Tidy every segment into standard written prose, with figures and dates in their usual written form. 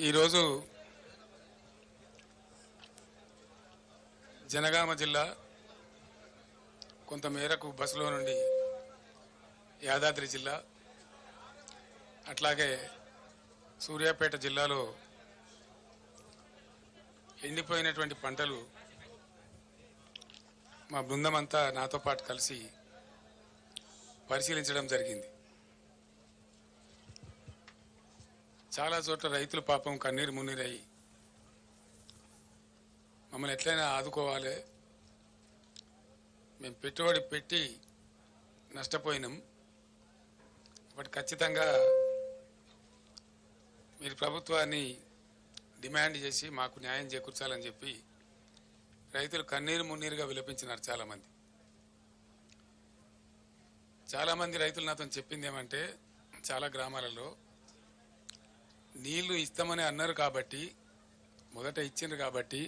ఈరోజు జనగామ జిల్లా కొంతమేరకు బస్సులో నుండి యాదాద్రి జిల్లా అట్లాగే సూర్యాపేట జిల్లాలో ఎండిపోయినటువంటి పంటలు మా బృందం అంతా నాతో పాటు కలిసి పరిశీలించడం జరిగింది. చాలా చోట్ల రైతులు పాపం కన్నీరు మున్నీరై మమ్మల్ని ఎట్లయినా ఆదుకోవాలి, మేము పెట్టుబడి పెట్టి నష్టపోయినాం, బట్ ఖచ్చితంగా మీరు ప్రభుత్వాన్ని డిమాండ్ చేసి మాకు న్యాయం చేకూర్చాలని చెప్పి రైతులు కన్నీరు మున్నీరుగా విలపించినారు. చాలామంది రైతులు నాతో చెప్పింది ఏమంటే, చాలా గ్రామాలలో నీళ్లు ఇస్తామని అన్నారు కాబట్టి, మొదట ఇచ్చిండ్రు కాబట్టి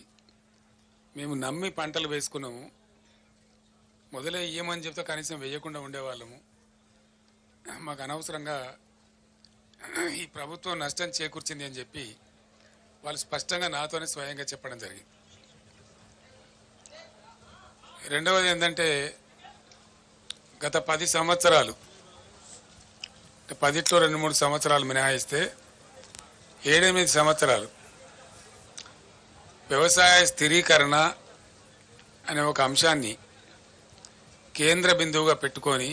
మేము నమ్మి పంటలు వేసుకున్నాము, మొదలే ఇయ్యమని చెప్తే కనీసం వేయకుండా ఉండేవాళ్ళము, మాకు అనవసరంగా ఈ ప్రభుత్వం నష్టం చేకూర్చింది అని చెప్పి వాళ్ళు స్పష్టంగా నాతోనే స్వయంగా చెప్పడం జరిగింది. రెండవది ఏంటంటే, గత 10 సంవత్సరాలు 10లో 2-3 సంవత్సరాలు మినహాయిస్తే 7-8 సంవత్సరాలు వ్యవసాయ స్థిరీకరణ అనే ఒక అంశాన్ని కేంద్ర బిందువుగా పెట్టుకొని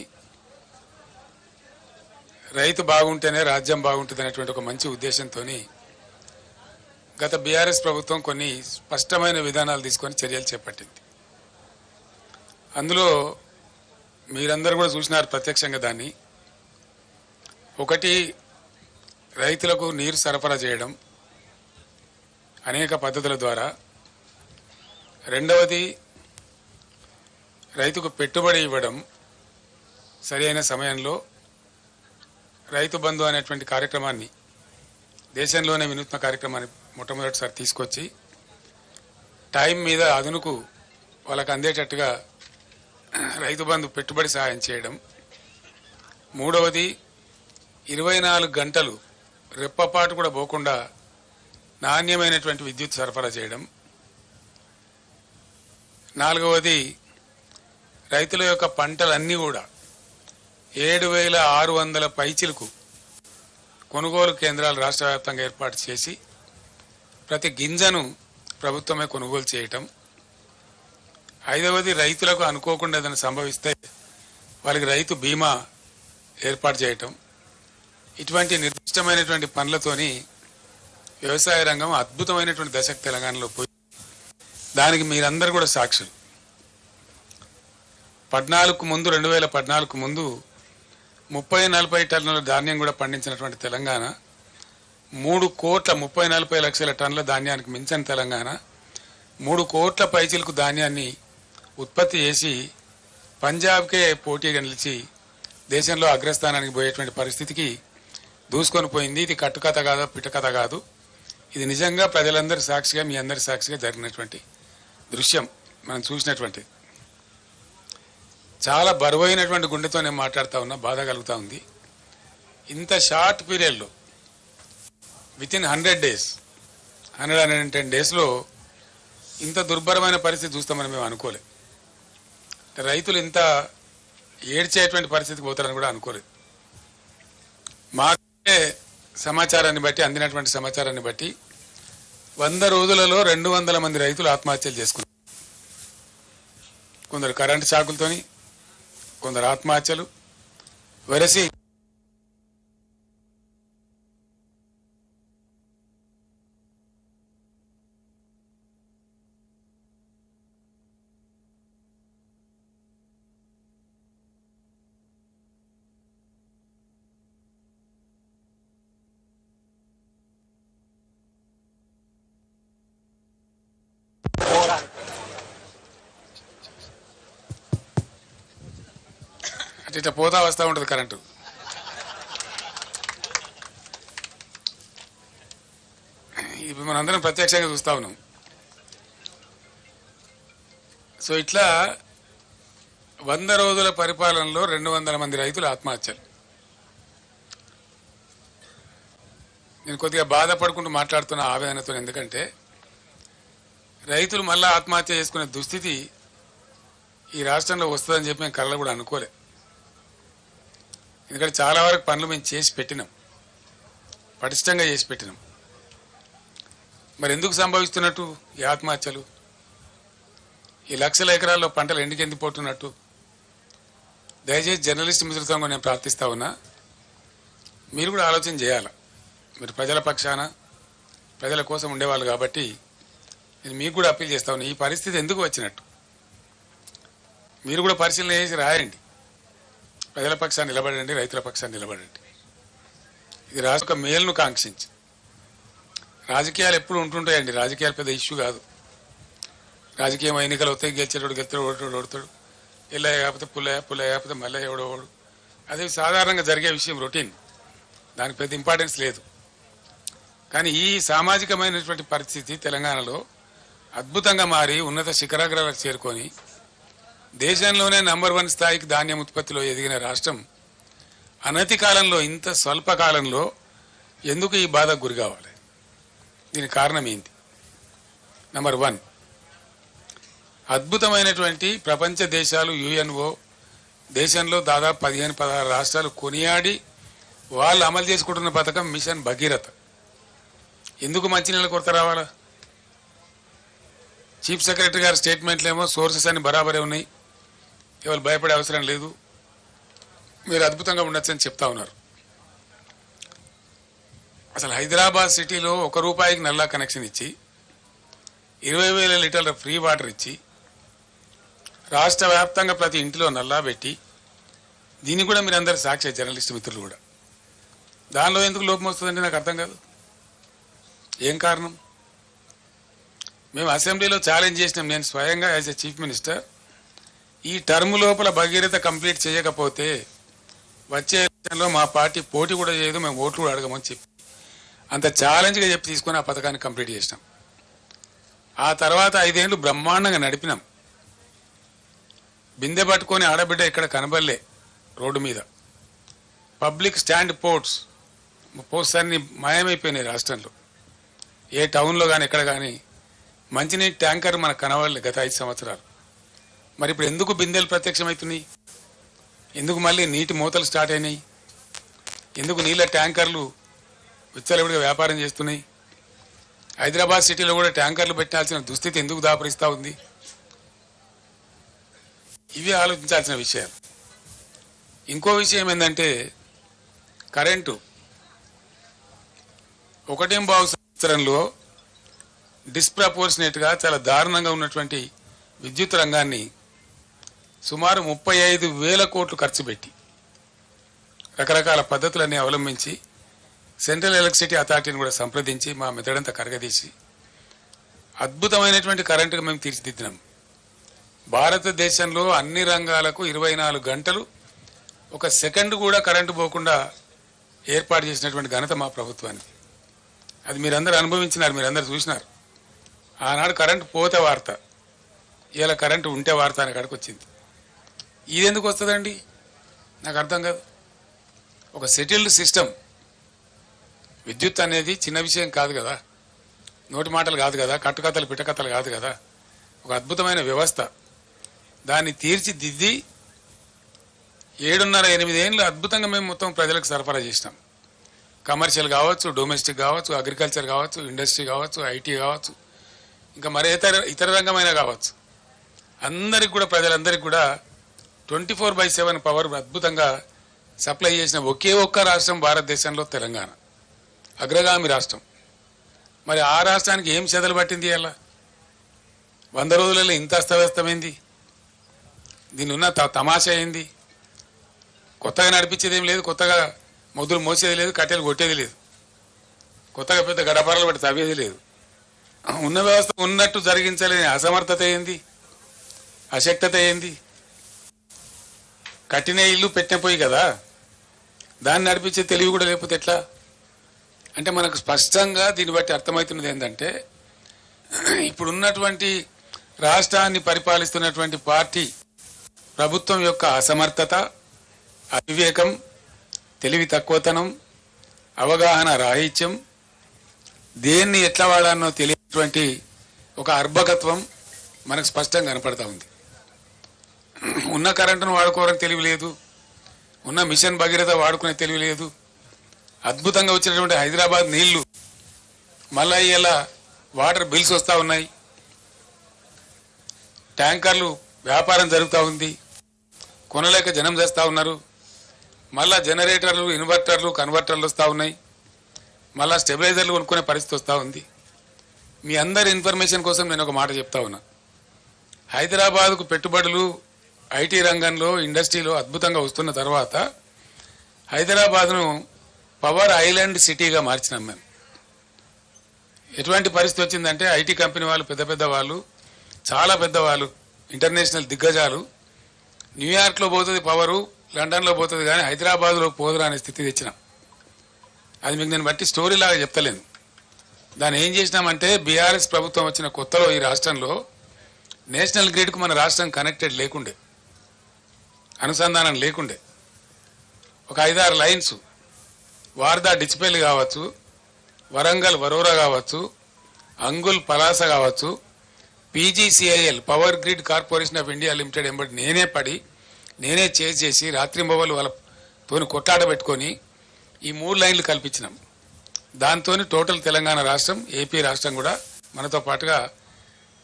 రైతు బాగుంటేనే రాజ్యం బాగుంటుంది అనేటువంటి ఒక మంచి ఉద్దేశంతో గత బీఆర్ఎస్ ప్రభుత్వం కొన్ని స్పష్టమైన విధానాలు తీసుకొని చర్యలు చేపట్టింది. అందులో మీరందరూ కూడా చూసినారు ప్రత్యక్షంగా. దాన్ని ఒకటి, రైతులకు నీరు సరఫరా చేయడం అనేక పద్ధతుల ద్వారా. రెండవది, రైతుకు పెట్టుబడి ఇవ్వడం సరి అయిన సమయంలో. రైతు బంధు అనేటువంటి కార్యక్రమాన్ని దేశంలోనే వినూత్న కార్యక్రమాన్ని మొట్టమొదటిసారి తీసుకొచ్చి టైం మీద అదునుకు వాళ్ళకు అందేటట్టుగా రైతు బంధు పెట్టుబడి సహాయం చేయడం. మూడవది, 24 గంటలు రెప్పపాటు కూడా పోకుండా నాణ్యమైనటువంటి విద్యుత్ సరఫరా చేయడం. నాలుగవది, రైతుల యొక్క పంటలన్నీ కూడా 7,600 పైచిలకు కొనుగోలు కేంద్రాలు రాష్ట్ర వ్యాప్తంగా ఏర్పాటు చేసి ప్రతి గింజను ప్రభుత్వమే కొనుగోలు చేయటం. ఐదవది, రైతులకు అనుకోకుండా ఏదైనా సంభవిస్తే వాళ్ళకి రైతు బీమా ఏర్పాటు చేయటం. ఇటువంటి నిర్దిష్టమైనటువంటి పనులతోని వ్యవసాయ రంగం అద్భుతమైనటువంటి దశకు తెలంగాణలో పోయి, దానికి మీరందరూ కూడా సాక్షులు. 2014 ముందు 30-40 టన్నుల ధాన్యం కూడా పండించినటువంటి తెలంగాణ, 3,40 లక్షల టన్నుల ధాన్యానికి మించిన తెలంగాణ 3 కోట్ల పైచిలకు ధాన్యాన్ని ఉత్పత్తి చేసి పంజాబ్కే పోటీగా నిలిచి దేశంలో అగ్రస్థానానికి పోయేటువంటి పరిస్థితికి దూసుకొని పోయింది. ఇది కట్టుకథ కాదు, పిట్టకథ కాదు, ఇది నిజంగా ప్రజలందరి సాక్షిగా, మీ అందరి సాక్షిగా జరిగినటువంటి దృశ్యం మనం చూసినటువంటి. చాలా బరువైనటువంటి గుండెతో నేను మాట్లాడుతూ ఉన్నా, బాధ కలుగుతూ ఉంది. ఇంత షార్ట్ పీరియడ్లో వితిన్ 100 days 110 daysలో ఇంత దుర్భరమైన పరిస్థితి చూస్తామని మేము అనుకోలేదు. రైతులు ఇంత ఏడ్చేటువంటి పరిస్థితికి పోతారని కూడా అనుకోలేదు. మాకే సమాచారాన్ని బట్టి, అందినటువంటి సమాచారాన్ని బట్టి 100 రోజులలో 200 మంది రైతులు ఆత్మహత్యలు చేసుకున్నారు. కొందరు కరెంటు షాకులతోని, కొందరు ఆత్మహత్యలు వెరసి ఇట్లా పోతా వస్తూ ఉంటుంది కరెంటు. ఇప్పుడు మనందరం ప్రత్యక్షంగా చూస్తూ ఉన్నాం. సో ఇట్లా 100 రోజుల పరిపాలనలో 200 మంది రైతులు ఆత్మహత్యలు. నేను కొద్దిగా బాధపడుకుంటూ మాట్లాడుతున్న ఆవేదనతో, ఎందుకంటే రైతులు మళ్ళీ ఆత్మహత్య చేసుకునే దుస్థితి ఈ రాష్ట్రంలో వస్తుందని చెప్పి మేము కళ్ళ కూడా అనుకోలే. ఎందుకంటే చాలా వరకు పనులు మేము చేసి పెట్టినాం, పటిష్టంగా చేసి పెట్టినాం. మరి ఎందుకు సంభవిస్తున్నట్టు ఈ ఆత్మహత్యలు? ఈ లక్షల ఎకరాల్లో పంటలు ఎండిపోతున్నట్టు? దయచేసి జర్నలిస్ట్ మిత్రులతో నేను ప్రార్థిస్తా ఉన్నా, మీరు కూడా ఆలోచన చేయాలి. మీరు ప్రజల పక్షాన ప్రజల కోసం ఉండేవాళ్ళు కాబట్టి నేను మీకు కూడా అప్పీల్ చేస్తా ఉన్నా, ఈ పరిస్థితి ఎందుకు వచ్చినట్టు మీరు కూడా పరిశీలన చేసి రాయండి. ప్రజల పక్షాన్ని నిలబడండి, రైతుల పక్షాన్ని నిలబడండి. ఇది రాష్ట్ర మేలును కాంక్షించి. రాజకీయాలు ఎప్పుడు ఉంటుంటాయండి, రాజకీయాలు పెద్ద ఇష్యూ కాదు. రాజకీయం ఎన్నికలు వస్తాయి, గెలిచేటోడు గెలుతాడు, ఓడతాడు, ఎల్లయ్య కాకపోతే పుల్లయ్య కాకపోతే మల్లయ్య ఎవడోడు. అది సాధారణంగా జరిగే విషయం, రొటీన్. దానికి పెద్ద ఇంపార్టెన్స్ లేదు. కానీ ఈ సామాజికమైనటువంటి పరిస్థితి తెలంగాణలో అద్భుతంగా మారి ఉన్నత శిఖరాగ్రాలకు చేరుకొని దేశంలోనే నంబర్ 1 స్థాయికి ధాన్యం ఉత్పత్తిలో ఎదిగిన రాష్ట్రం అనతి కాలంలో, ఇంత స్వల్ప కాలంలో ఎందుకు ఈ బాధకు గురి కావాలి? దీనికి కారణం ఏంటి? నంబర్ 1, అద్భుతమైనటువంటి ప్రపంచ దేశాలు, యుఎన్ఓ దేశంలో దాదాపు 15-16 రాష్ట్రాలు కొనియాడి వాళ్ళు అమలు చేసుకుంటున్న పథకం మిషన్ భగీరథ. ఎందుకు మంచినీళ్ళ కొరత రావాలా? చీఫ్ సెక్రటరీ గారి స్టేట్మెంట్లు ఏమో సోర్సెస్ అన్ని బరాబరే ఉన్నాయి, ఎవరు భయపడే అవసరం లేదు, మీరు అద్భుతంగా ఉండొచ్చని చెప్తా ఉన్నారు. అసలు హైదరాబాద్ సిటీలో ₹1 నల్లా కనెక్షన్ ఇచ్చి 20,000 లీటర్ల ఫ్రీ వాటర్ ఇచ్చి రాష్ట్ర వ్యాప్తంగా ప్రతి ఇంటిలో నల్లా పెట్టి, దీన్ని కూడా మీరు అందరు సాక్షి, జర్నలిస్ట్ మిత్రులు కూడా. దానిలో ఎందుకు లోపం వస్తుందంటే నాకు అర్థం కాదు. ఏం కారణం? మేము అసెంబ్లీలో ఛాలెంజ్ చేసినాం, నేను స్వయంగా యాజ్ ఎ చీఫ్ మినిస్టర్, ఈ టర్మ్ లోపల భగీరథ కంప్లీట్ చేయకపోతే వచ్చే ఎలక్షన్లో మా పార్టీ పోటీ కూడా చేయదు, మేము ఓట్లు కూడా అడగమని చెప్పి అంత ఛాలెంజ్గా చెప్పి తీసుకొని ఆ పథకాన్ని కంప్లీట్ చేసినాం. ఆ తర్వాత 5 ఏళ్ళు బ్రహ్మాండంగా నడిపినాం. బిందె పట్టుకొని ఆడబిడ్డ ఇక్కడ కనబడలే రోడ్డు మీద. పబ్లిక్ స్టాండ్ పోస్ట్స్ అన్ని మాయమైపోయినాయి రాష్ట్రంలో. ఏ టౌన్లో కానీ ఎక్కడ కానీ మంచినీటి ట్యాంకర్ మనకు కనబడలే గత 5 సంవత్సరాలు. మరి ఇప్పుడు ఎందుకు బిందెలు ప్రత్యక్షమవుతున్నాయి? ఎందుకు మళ్ళీ నీటి మూతలు స్టార్ట్ అయినాయి? ఎందుకు నీళ్ళ ట్యాంకర్లు విచ్చలవిడిగా వ్యాపారం చేస్తున్నాయి? హైదరాబాద్ సిటీలో కూడా ట్యాంకర్లు పెట్టాల్సిన దుస్థితి ఎందుకు దాపరిస్తూ ఉంది? ఇవి ఆలోచించాల్సిన విషయాలు. ఇంకో విషయం ఏంటంటే కరెంటు. 1.5 సంవత్సరంలో డిస్ప్రపోర్షనేట్గా చాలా దారుణంగా ఉన్నటువంటి విద్యుత్ రంగాన్ని సుమారు 35,000 కోట్లు ఖర్చు పెట్టి రకరకాల పద్ధతులన్నీ అవలంబించి సెంట్రల్ ఎలక్ట్రిసిటీ అథారిటీని కూడా సంప్రదించి మా మెదడంతా కరగదీసి అద్భుతమైనటువంటి కరెంటుగా మేము తీర్చిదిద్దినాం. భారతదేశంలో అన్ని రంగాలకు 24 గంటలు 1 సెకండ్ కూడా కరెంటు పోకుండా ఏర్పాటు చేసినటువంటి ఘనత మా ప్రభుత్వానికి. అది మీరందరూ అనుభవించినారు, మీరందరూ చూసినారు. ఆనాడు కరెంటు పోతే వార్త, ఇలా కరెంటు ఉంటే వార్త అనే కాడికి వచ్చింది. ఇది ఎందుకు వస్తుందండి నాకు అర్థం కాదు. ఒక సెటిల్డ్ సిస్టమ్. విద్యుత్ అనేది చిన్న విషయం కాదు కదా, నోటి మాటలు కాదు కదా, కట్టుకథలు పిట్టకథలు కాదు కదా. ఒక అద్భుతమైన వ్యవస్థ. దాన్ని తీర్చిదిద్ది 7.5-8 ఏళ్ళు అద్భుతంగా మేము మొత్తం ప్రజలకు సరఫరా చేసినాం. కమర్షియల్ కావచ్చు, డొమెస్టిక్ కావచ్చు, అగ్రికల్చర్ కావచ్చు, ఇండస్ట్రీ కావచ్చు, ఐటీ కావచ్చు, ఇంకా మరే ఇతర రంగమైనా కావచ్చు. అందరికి కూడా, ప్రజలందరికీ కూడా 24/7 పవర్ అద్భుతంగా సప్లై చేసిన ఒకే ఒక్క రాష్ట్రం భారతదేశంలో తెలంగాణ, అగ్రగామి రాష్ట్రం. మరి ఆ రాష్ట్రానికి ఏం చెదలు పట్టింది? అలా 100 రోజులలో ఇంత అస్తవ్యస్తమైంది. దీని ఉన్న తమాషా ఏంది? కొత్తగా నడిపించేది ఏం లేదు, కొత్తగా మొదలు మోసేది లేదు, కట్టెలు కొట్టేది లేదు, కొత్తగా పెద్ద గడపరలు పెట్టి తవ్వేది లేదు. ఉన్న వ్యవస్థ ఉన్నట్టు జరిగించలేని అసమర్థత ఏంది, అశక్తత ఏంది? కట్టిన ఇల్లు పెట్టిన పోయి కదా, దాన్ని నడిపించే తెలివి కూడా లేకపోతే ఎట్లా? అంటే మనకు స్పష్టంగా దీన్ని బట్టి అర్థమవుతున్నది ఏంటంటే, ఇప్పుడున్నటువంటి రాష్ట్రాన్ని పరిపాలిస్తున్నటువంటి పార్టీ ప్రభుత్వం యొక్క అసమర్థత, అవివేకం, తెలివి తక్కువతనం, అవగాహన రాహిత్యం, దేన్ని ఎట్లా వాడానో తెలియనటువంటి ఒక అర్భకత్వం మనకు స్పష్టంగా కనపడతా ఉంది. ఉన్న కరెంటును వాడుకోవడానికి తెలియలేదు, ఉన్న మిషన్ భగీరథ వాడుకునే తెలియలేదు. అద్భుతంగా వచ్చినటువంటి హైదరాబాద్ నీళ్లు మళ్ళా ఇలా వాటర్ బిల్స్ వస్తూ ఉన్నాయి, ట్యాంకర్లు వ్యాపారం జరుగుతూ ఉంది, కొనలేక జనం చేస్తూ ఉన్నారు. మళ్ళా జనరేటర్లు, ఇన్వర్టర్లు, కన్వర్టర్లు వస్తూ ఉన్నాయి, మళ్ళా స్టెబిలైజర్లు కొనుక్కునే పరిస్థితి వస్తూ ఉంది. మీ అందరి ఇన్ఫర్మేషన్ కోసం నేను ఒక మాట చెప్తా ఉన్నా. హైదరాబాద్కు పెట్టుబడులు ఐటీ రంగంలో, ఇండస్ట్రీలో అద్భుతంగా వస్తున్న తర్వాత హైదరాబాద్ను పవర్ ఐలాండ్ సిటీగా మార్చినాం మేము. ఎటువంటి పరిస్థితి వచ్చిందంటే ఐటీ కంపెనీ వాళ్ళు, పెద్ద పెద్ద వాళ్ళు, చాలా పెద్దవాళ్ళు, ఇంటర్నేషనల్ దిగ్గజాలు, న్యూయార్క్లో పోతుంది పవరు, లండన్లో పోతుంది, కానీ హైదరాబాద్లో పోదురా అనే స్థితి తెచ్చినాం. అది మీకు నేను బట్టి స్టోరీ లాగా చెప్తలేను. దాన్ని ఏం చేసినామంటే బీఆర్ఎస్ ప్రభుత్వం వచ్చిన కొత్తలో ఈ రాష్ట్రంలో నేషనల్ గ్రిడ్కు మన రాష్ట్రం కనెక్టెడ్ లేకుండే, అనుసంధానం లేకుండే. ఒక 5-6 లైన్స్ వార్దా డిచ్పల్లి కావచ్చు, వరంగల్ వరోరా కావచ్చు, అంగుల్ పలాస కావచ్చు, PGCIL power grid corporation of India limited ఎంబడి నేనే పడి నేనే చేసి రాత్రింబవళ్ళు వాళ్ళతో కొట్లాట పెట్టుకొని ఈ 3 లైన్లు కల్పించినాం. దాంతో టోటల్ తెలంగాణ రాష్ట్రం, ఏపీ రాష్ట్రం కూడా మనతో పాటుగా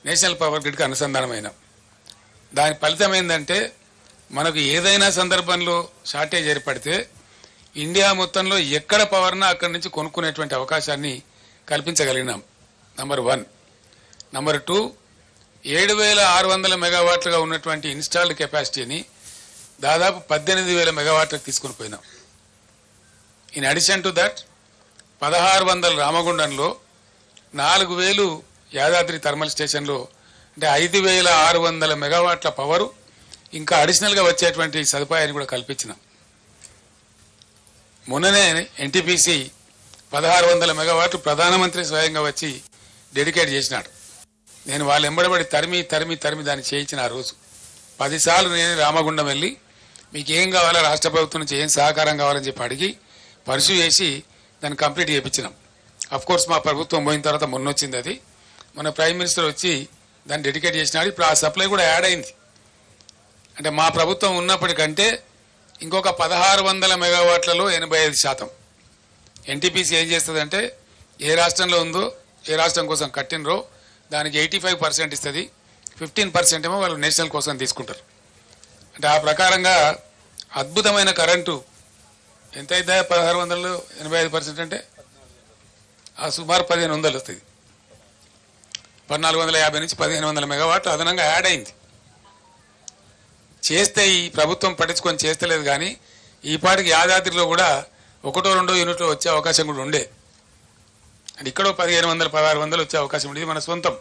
నేషనల్ పవర్ గ్రిడ్కి అనుసంధానమైనాం. దాని ఫలితం ఏంటంటే మనకు ఏదైనా సందర్భంలో షార్టేజ్ ఏర్పడితే ఇండియా మొత్తంలో ఎక్కడ పవర్నా అక్కడి నుంచి కొనుక్కునేటువంటి అవకాశాన్ని కల్పించగలిగినాం. నంబర్ 1. నంబర్ 2, 7,600 మెగావాట్లుగా ఉన్నటువంటి ఇన్స్టాల్డ్ కెపాసిటీని దాదాపు 18,000 మెగావాట్లకు తీసుకుని పోయినాం. In addition to that 1,600 రామగుండంలో, 4,000 Yadadri thermal స్టేషన్లో, అంటే 5,600 మెగావాట్ల పవరు ఇంకా అడిషనల్గా వచ్చేటువంటి సదుపాయాన్ని కూడా కల్పించినాం. మొన్ననే ఎన్టీపీసీ 1,600 మెగావాట్లు ప్రధానమంత్రి స్వయంగా వచ్చి డెడికేట్ చేసినాడు. నేను వాళ్ళు ఎంబడబడి తరిమి దాన్ని చేయించిన ఆ రోజు 10 సార్లు నేను రామగుండం వెళ్ళి మీకు ఏం కావాలో రాష్ట్ర ప్రభుత్వం నుంచి ఏం సహకారం కావాలని చెప్పి అడిగి పర్సూ చేసి దాన్ని కంప్లీట్ చేయించినాం. అఫ్కోర్స్ మా ప్రభుత్వం పోయిన తర్వాత మొన్న వచ్చింది అది, మన ప్రైమ్ మినిస్టర్ వచ్చి దాన్ని డెడికేట్ చేసినాడు. ఇప్పుడు ఆ సప్లై కూడా యాడ్ అయింది. అంటే మా ప్రభుత్వం ఉన్నప్పటికంటే ఇంకొక 1,600 మెగావాట్లలో 85%. ఎన్టీపీసీ ఏం చేస్తుందంటే ఏ రాష్ట్రంలో ఉందో, ఏ రాష్ట్రం కోసం కట్టినరో దానికి 85% ఇస్తుంది, 15% ఏమో వాళ్ళు నేషనల్ కోసం తీసుకుంటారు. అంటే ఆ ప్రకారంగా అద్భుతమైన కరెంటు ఎంత అవుతుందా 1,600లో 85% అంటే ఆ సుమారు 1,500 వస్తుంది. 1,450 నుంచి 1,500 మెగావాట్లు అదనంగా యాడ్ అయింది. చేస్తే ఈ ప్రభుత్వం పట్టించుకొని చేస్తలేదు, కానీ ఈ పాటికి యాదాద్రిలో కూడా 1-2 యూనిట్లు వచ్చే అవకాశం కూడా ఉండే. అంటే ఇక్కడ 1,500, 1,600 వచ్చే అవకాశం ఉండేది మన సొంతం.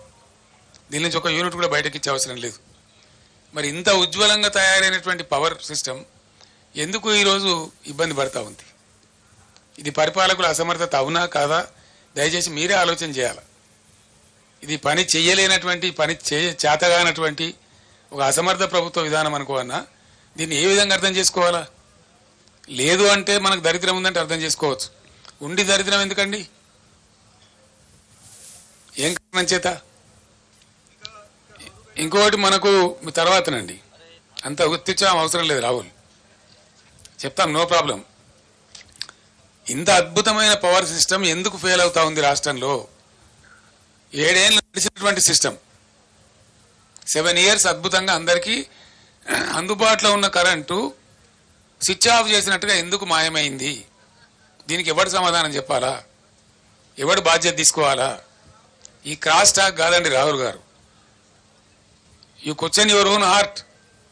దీని నుంచి ఒక యూనిట్ కూడా బయటకి ఇచ్చే అవసరం లేదు. మరి ఇంత ఉజ్వలంగా తయారైనటువంటి పవర్ సిస్టమ్ ఎందుకు ఈరోజు ఇబ్బంది పడతా ఉంది? ఇది పరిపాలకుల అసమర్థత అవునా కాదా? దయచేసి మీరే ఆలోచన చేయాలి. ఇది పని చెయ్యలేనటువంటి, పని చేతగానటువంటి ఒక అసమర్థ ప్రభుత్వ విధానం అనుకోవన్నా దీన్ని ఏ విధంగా అర్థం చేసుకోవాలా? లేదు అంటే మనకు దరిద్రం ఉందంటే అర్థం చేసుకోవచ్చు. ఉండి దరిద్రం ఎందుకండి? ఏం కారణం చేత? ఇంకోటి మనకు తర్వాతనండి, అంత గుర్తించడం అవసరం లేదు రాహుల్, చెప్తాం, నో ప్రాబ్లం. ఇంత అద్భుతమైన పవర్ సిస్టమ్ ఎందుకు ఫెయిల్ అవుతా ఉంది రాష్ట్రంలో? 7 ఏళ్ళు నడిచినటువంటి సిస్టమ్, 7 ఇయర్స్ అద్భుతంగా అందరికీ అందుబాటులో ఉన్న కరెంటు స్విచ్ ఆఫ్ చేసినట్టుగా ఎందుకు మాయమైంది? దీనికి ఎవడు సమాధానం చెప్పాలా? ఎవడు బాధ్యత తీసుకోవాలా? ఈ క్రాస్ టాక్ కాదండి రాహుల్ గారు. You question your own heart,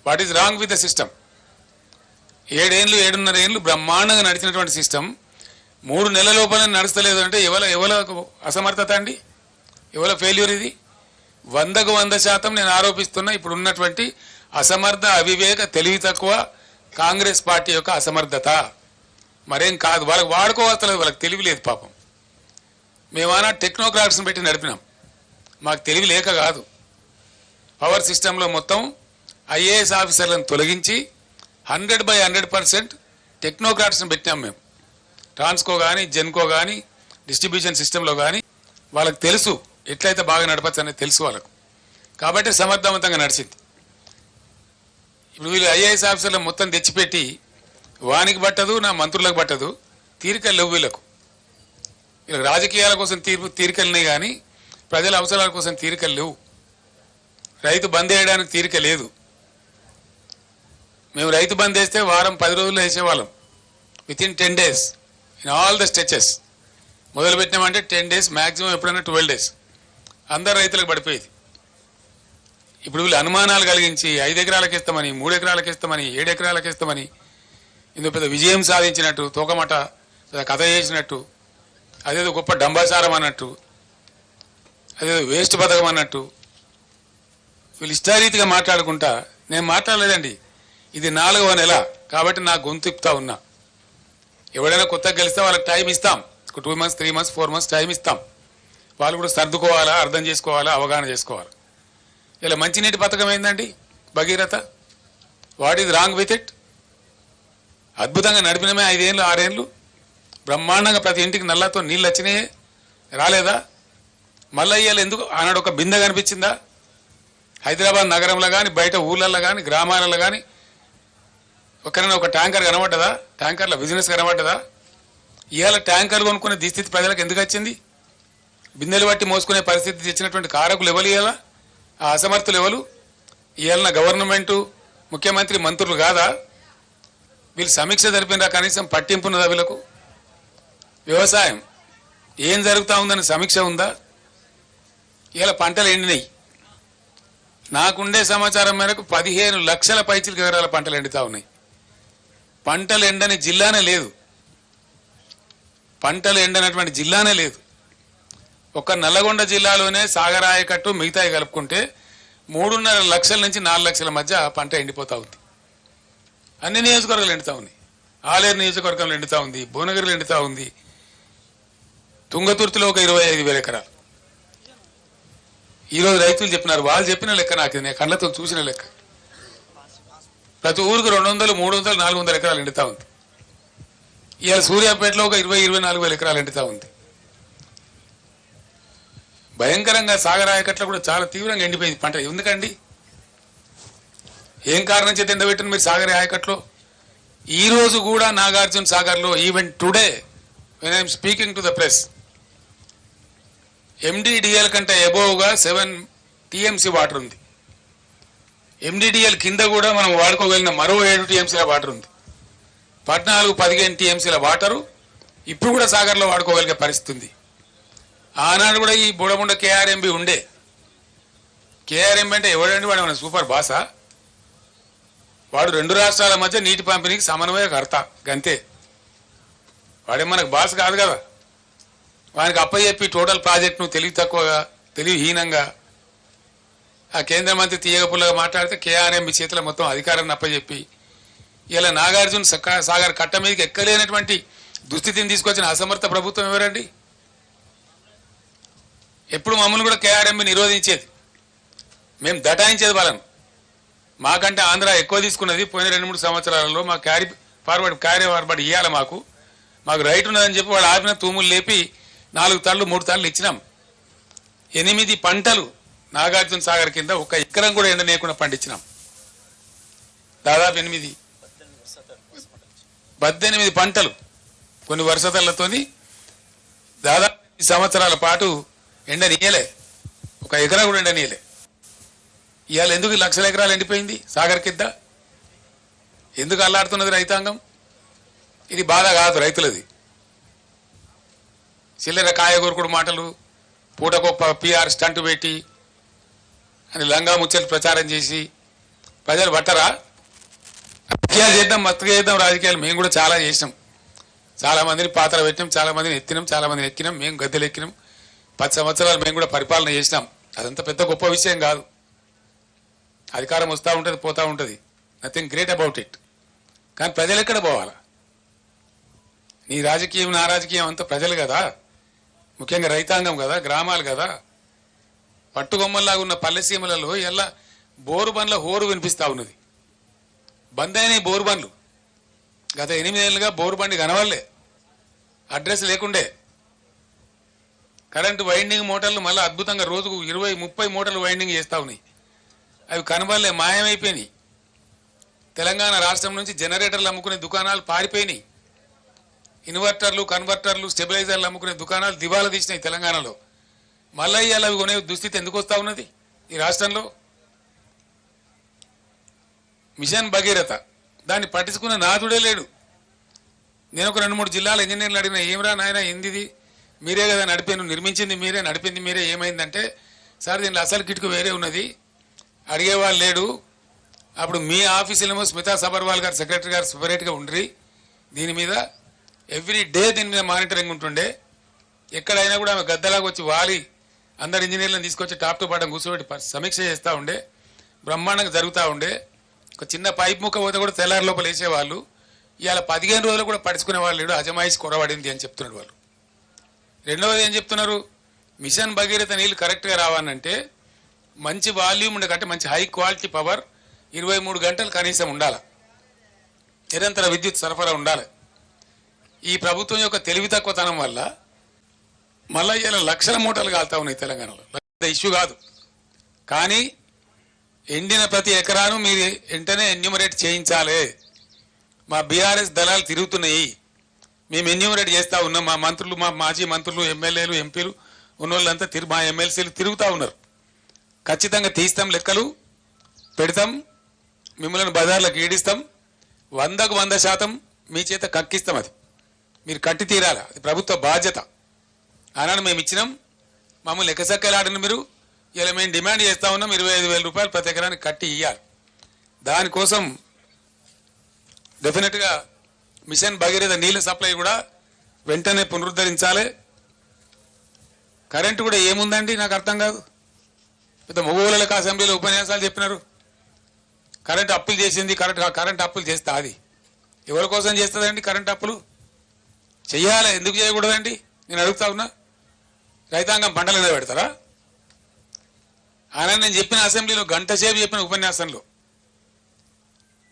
what is wrong with the system? 7 ఏళ్ళు 7.5 ఏళ్ళు బ్రహ్మాండంగా నడిచినటువంటి సిస్టమ్ 3 నెలల లోపల నడుస్తలేదు అంటే ఎవల అసమర్థత అండి? ఎవల ఫెయిల్యూర్ ఇది? 100కు 100% నేను ఆరోపిస్తున్నా ఇప్పుడు ఉన్నటువంటి అసమర్థ, అవివేక, తెలివి తక్కువ కాంగ్రెస్ పార్టీ యొక్క అసమర్థత, మరేం కాదు. వాళ్ళకి వాడుకోవస్తలేదు, వాళ్ళకి తెలివి లేదు పాపం. మేమన్నా టెక్నోక్రాట్స్ని పెట్టి నడిపినాం, మాకు తెలివి లేక కాదు. పవర్ సిస్టంలో మొత్తం ఐఏఎస్ ఆఫీసర్లను తొలగించి 100% టెక్నోక్రాట్స్ని పెట్టినాం మేము. ట్రాన్స్కో కానీ, జెన్కో కానీ, డిస్ట్రిబ్యూషన్ సిస్టంలో కానీ వాళ్ళకి తెలుసు ఎట్లయితే బాగా నడపచ్చు అనేది తెలుసు వాళ్ళకు, కాబట్టి సమర్థవంతంగా నడిచింది. ఇప్పుడు వీళ్ళు ఐఏఎస్ ఆఫీసర్లు మొత్తం తెచ్చిపెట్టి వానికి పట్టదు, నా మంత్రులకు పట్టదు, తీరికలు లేవు వీళ్ళకు. వీళ్ళకి రాజకీయాల కోసం తీరికలున్నాయి కానీ ప్రజల అవసరాల కోసం తీరికలు లేవు. రైతు బంద్ వేయడానికి తీరిక లేదు. మేము రైతు బంద్ వేస్తే వారం 10 రోజుల్లో వేసేవాళ్ళం, within 10 days in all the stretches. మొదలు పెట్టినామంటే 10 days, మ్యాక్సిమం ఎప్పుడైనా 12 days అందరు రైతులకు పడిపోయేది. ఇప్పుడు వీళ్ళు అనుమానాలు కలిగించి 5 ఎకరాలకు ఇస్తామని, 3 ఎకరాలకు ఇస్తామని, 7 ఎకరాలకు ఇస్తామని ఇందులో పెద్ద విజయం సాధించినట్టు, తోకమట కథ చేసినట్టు, అదేదో గొప్ప డంబాసారం అన్నట్టు, అదేదో వేస్ట్ పథకం అన్నట్టు వీళ్ళు ఇష్టారీతిగా మాట్లాడుకుంటా. నేను మాట్లాడలేదండి, ఇది 4వ నెల కాబట్టి నా గొంతు తిప్పుతా ఉన్నా. ఎవడైనా కొత్తగా గెలిస్తే వాళ్ళకి టైం ఇస్తాం, 2 months 3 months 4 months టైం ఇస్తాం. వాళ్ళు కూడా సర్దుకోవాలా, అర్థం చేసుకోవాలా, అవగాహన చేసుకోవాలి. ఇలా మంచినీటి పథకం ఏందండి Bhagiratha, what is wrong with it? అద్భుతంగా నడిపినమే 5 ఏళ్ళు 6 ఏళ్ళు బ్రహ్మాండంగా ప్రతి ఇంటికి నల్లతో నీళ్ళు వచ్చినాయే, రాలేదా? మళ్ళీ ఇవాళ ఎందుకు ఆనాడు ఒక బిందె కనిపించిందా? హైదరాబాద్ నగరంలో కానీ బయట ఊళ్ళల్లో కానీ గ్రామాలలో కానీ ఒక్కరైనా ఒక ట్యాంకర్ కనబడ్డదా? ట్యాంకర్ల బిజినెస్ కనబడ్డదా? ఇవాళ ట్యాంకర్లు కొనుక్కునే దుస్థితి ప్రజలకు ఎందుకు వచ్చింది? బిందెలు బట్టి మోసుకునే పరిస్థితి తెచ్చినటువంటి కారకులు ఎవరు? ఇవాళ ఆ అసమర్థులు ఎవరు? ఇవాళ గవర్నమెంటు, ముఖ్యమంత్రి, మంత్రులు కాదా? వీళ్ళు సమీక్ష జరిపినరా? కనీసం పట్టింపున్నదా వీళ్ళకు? వ్యవసాయం ఏం జరుగుతూ ఉందని సమీక్ష ఉందా? ఇవాళ పంటలు ఎండినాయి. నాకుండే సమాచారం మేరకు 15 లక్షల పైచిలకు ఎకరాల పంటలు ఎండుతా ఉన్నాయి. పంటలు ఎండని జిల్లానే లేదు, పంటలు ఎండనటువంటి జిల్లానే లేదు. ఒక్క నల్లగొండ జిల్లాలోనే సాగర్ ఆయకట్టు మిగతాయి కలుపుకుంటే 3.5 లక్షల నుంచి 4 లక్షల మధ్య పంట ఎండిపోతా ఉంది. అన్ని నియోజకవర్గాలు ఎండుతా ఉన్నాయి. ఆలేరు నియోజకవర్గంలో ఎండుతా ఉంది, భువనగిరిలో ఎండుతా ఉంది, తుంగతుర్తిలో ఒక 25,000 ఎకరాలు. ఈరోజు రైతులు చెప్పినారు, వాళ్ళు చెప్పిన లెక్క నాకు నేను కళ్ళతో చూసిన లెక్క. ప్రతి ఊరికి 200, 300, 400 ఎకరాలు ఎండుతా ఉంది. ఇవాళ సూర్యాపేటలో ఒక 20-24 ఎకరాలు ఎండుతా ఉంది. భయంకరంగా సాగర్ ఆయకట్లో కూడా చాలా తీవ్రంగా ఎండిపోయింది పంట. ఎందుకండి? ఏం కారణం చేత ఎండబెట్టిన మీరు సాగర్ ఆయకట్లో? ఈ రోజు కూడా నాగార్జున సాగర్లో even today when I'm speaking to the press, MDDL కంటే అబోవ్గా 7 TMC వాటర్ ఉంది. ఎండిడిఎల్ కింద కూడా మనం వాడుకోగలిగిన మరో 7 TMCల వాటర్ ఉంది. 14-15 TMCల వాటరు ఇప్పుడు కూడా సాగర్లో వాడుకోగలిగే పరిస్థితి ఉంది. ఆనాడు కూడా ఈ బుడముండ KRMB ఉండే. KRMB అంటే ఎవడండి? వాడు మన సూపర్ బాసా? వాడు 2 రాష్ట్రాల మధ్య నీటి పంపిణీకి సమన్వయకర్త గంతే. వాడే మనకు బాస్ కాదు కదా. వానికి అప్పచెప్పి టోటల్ ప్రాజెక్టును తెలివి తక్కువగా, తెలివిహీనంగా ఆ కేంద్ర మంత్రి తీయగపుల్లగా మాట్లాడితే KRMB చేతిలో మొత్తం అధికారాన్ని అప్పచెప్పి ఇలా నాగార్జున సాగర్ కట్ట మీదకి ఎక్కలేనటువంటి దుస్థితిని తీసుకొచ్చిన అసమర్థ ప్రభుత్వం ఎవరండి? ఎప్పుడు మమ్మల్ని కూడా KRMB నిరోధించేది, మేము దటాయించేది వాళ్ళను. మాకంటే ఆంధ్ర ఎక్కువ తీసుకున్నది పోయిన 2-3 సంవత్సరాలలో. మా క్యారీ ఫార్వర్డ్ ఇవ్వాలి, మాకు రైట్ ఉన్నదని చెప్పి వాళ్ళు ఆపిన తూములు లేపి 4 తళ్ళు 3 తళ్ళు ఇచ్చినాం. 8 పంటలు నాగార్జున సాగర్ కింద 1 ఎకరం కూడా ఎండనేయకుండా పండించినాం. దాదాపు 18 పంటలు కొన్ని వరుసతలతోని దాదాపు 10 సంవత్సరాల పాటు ఎండనీయలే, 1 ఎకరా కూడా ఎండనీయలే. ఇవాళ ఎందుకు లక్షల ఎకరాలు ఎండిపోయింది సాగర్ కింద? ఎందుకు అల్లాడుతున్నది రైతాంగం? ఇది బాధ కాదు రైతులది. చిల్లర కాయగూరకుడు మాటలు, పూటకొప్ప PR స్టంట్ పెట్టి అని లంగా ముచ్చలు ప్రచారం చేసి ప్రజలు పట్టరా? రాజకీయాలు చేద్దాం, మత్తుగా చేద్దాం రాజకీయాలు. మేము కూడా చాలా చేసినాం, చాలా మందిని పాత్ర పెట్టినాం, చాలా మందిని ఎత్తినాం, చాలా మందిని ఎక్కినాం, మేము గద్దెలు ఎక్కినాం. 10 సంవత్సరాలు మేము కూడా పరిపాలన చేసినాం. అదంతా పెద్ద గొప్ప విషయం కాదు. అధికారం వస్తూ ఉంటుంది, పోతూ ఉంటుంది, నథింగ్ గ్రేట్ అబౌట్ ఇట్. కానీ ప్రజలు ఎక్కడ పోవాలా? నీ రాజకీయం నా రాజకీయం అంతా ప్రజలు కదా, ముఖ్యంగా రైతాంగం కదా, గ్రామాలు కదా. పట్టుగొమ్మల్లాగా ఉన్న పల్లెసీమలలో ఎలా బోరు బండ్ల హోరు వినిపిస్తా ఉన్నది. బంద్ అయినాయి బోరు బండ్లు. గత 8 ఏళ్ళుగా బోరు బండి కనవాలే, అడ్రస్ లేకుండే. కరెంటు వైండింగ్ మోటార్లు మళ్ళీ అద్భుతంగా రోజుకు 20-30 మోటార్లు వైండింగ్ చేస్తూ ఉన్నాయి. అవి కనబడలే, మాయమైపోయినాయి. తెలంగాణ రాష్ట్రం నుంచి జనరేటర్లు అమ్ముకునే దుకాణాలు పారిపోయినాయి. ఇన్వర్టర్లు, కన్వర్టర్లు, స్టెబిలైజర్లు అమ్ముకునే దుకాణాలు దివాలా తీసినాయి తెలంగాణలో. మళ్ళీ ఇవాళ అవి కొనే దుస్థితి ఎందుకు వస్తూ ఉన్నది ఈ రాష్ట్రంలో? మిషన్ భగీరథ దాన్ని పట్టించుకున్న నాదుడే లేడు. నేను ఒక 2-3 జిల్లాల ఇంజనీర్లు అడిగిన, ఏమరా నాయన ఏంది, మీరే కదా నడిపాను, నిర్మించింది మీరే, నడిపింది మీరే, ఏమైందంటే సార్ దీంట్లో అసలు కిటుకు వేరే ఉన్నది, అడిగేవాళ్ళు లేడు. అప్పుడు మీ ఆఫీసులేమో స్మితా సబర్వాల్ గారు సెక్రటరీ గారు సపరేట్గా ఉండ్రి, దీని మీద ఎవ్రీ డే దీని మీద మానిటరింగ్ ఉంటుండే. ఎక్కడైనా కూడా ఆమె గద్దలాగా వచ్చి వాలి అందరు ఇంజనీర్లను తీసుకొచ్చి టాప్ టు బాటం కూర్చోబెట్టి సమీక్ష చేస్తూ ఉండే. బ్రహ్మాండంగా జరుగుతూ ఉండే. ఒక చిన్న పైప్ ముక్క పోతే కూడా తెల్లారి లోపల వేసేవాళ్ళు. ఇవాళ 15 రోజులు కూడా పడుచుకునే వాళ్ళు లేడు. అజమాయిషి కొరబడింది అని చెప్తున్నాడు వాళ్ళు. రెండవది ఏం చెప్తున్నారు, మిషన్ భగీరథ నీళ్ళు కరెక్ట్గా రావాలంటే మంచి వాల్యూమ్ ఉండే కంటే మంచి హై క్వాలిటీ పవర్ 23 గంటలు కనీసం ఉండాలి, నిరంతర విద్యుత్ సరఫరా ఉండాలి. ఈ ప్రభుత్వం యొక్క తెలివి తక్కువతనం వల్ల మళ్ళీ ఇలా లక్షల మూటలు కాలుతా ఉన్నాయి తెలంగాణలో. ఇష్యూ కాదు, కానీ ఎండిన ప్రతి ఎకరాను మీరు వెంటనే ఎన్యూమరేట్ చేయించాలి. మా బీఆర్ఎస్ దళాలు తిరుగుతున్నాయి, మేము ఎన్యూమరేట్ చేస్తూ ఉన్నాం. మా మంత్రులు, మా మాజీ మంత్రులు, ఎమ్మెల్యేలు, ఎంపీలు ఉన్నోళ్ళంతా మా ఎమ్మెల్సీలు తిరుగుతూ ఉన్నారు. ఖచ్చితంగా తీస్తాం, లెక్కలు పెడతాం, మిమ్మల్ని బజార్లకు ఈడిస్తాం, 100కు 100% మీ చేత కక్కిస్తాం. అది మీరు కట్టి తీరాలి, అది ప్రభుత్వ బాధ్యత. ఆనాడు మేము ఇచ్చినాం, మమ్మల్ని ఎక్కసక్కలాడిన మీరు. ఇలా మేము డిమాండ్ చేస్తా ఉన్నాం 25,000 రూపాయలు ప్రతి ఎకరానికి కట్టి ఇవ్వాలి. దానికోసం డెఫినెట్గా మిషన్ భగీరథ నీళ్ళ సప్లై కూడా వెంటనే పునరుద్ధరించాలి. కరెంటు కూడా ఏముందండి నాకు అర్థం కాదు. పెద్ద మగవాళ్ళకి అసెంబ్లీలో ఉపన్యాసాలు చెప్పినారు. కరెంటు అప్పులు చేసింది, కరెంటు అప్పులు చేస్తా. అది ఎవరి కోసం చేస్తుందండి? కరెంటు అప్పులు చెయ్యాలి, ఎందుకు చేయకూడదండి? నేను అడుగుతా ఉన్నా. రైతాంగం పంటల మీద పెడతారా? ఆయన నేను చెప్పిన అసెంబ్లీలో గంట సేపు చెప్పిన ఉపన్యాసంలో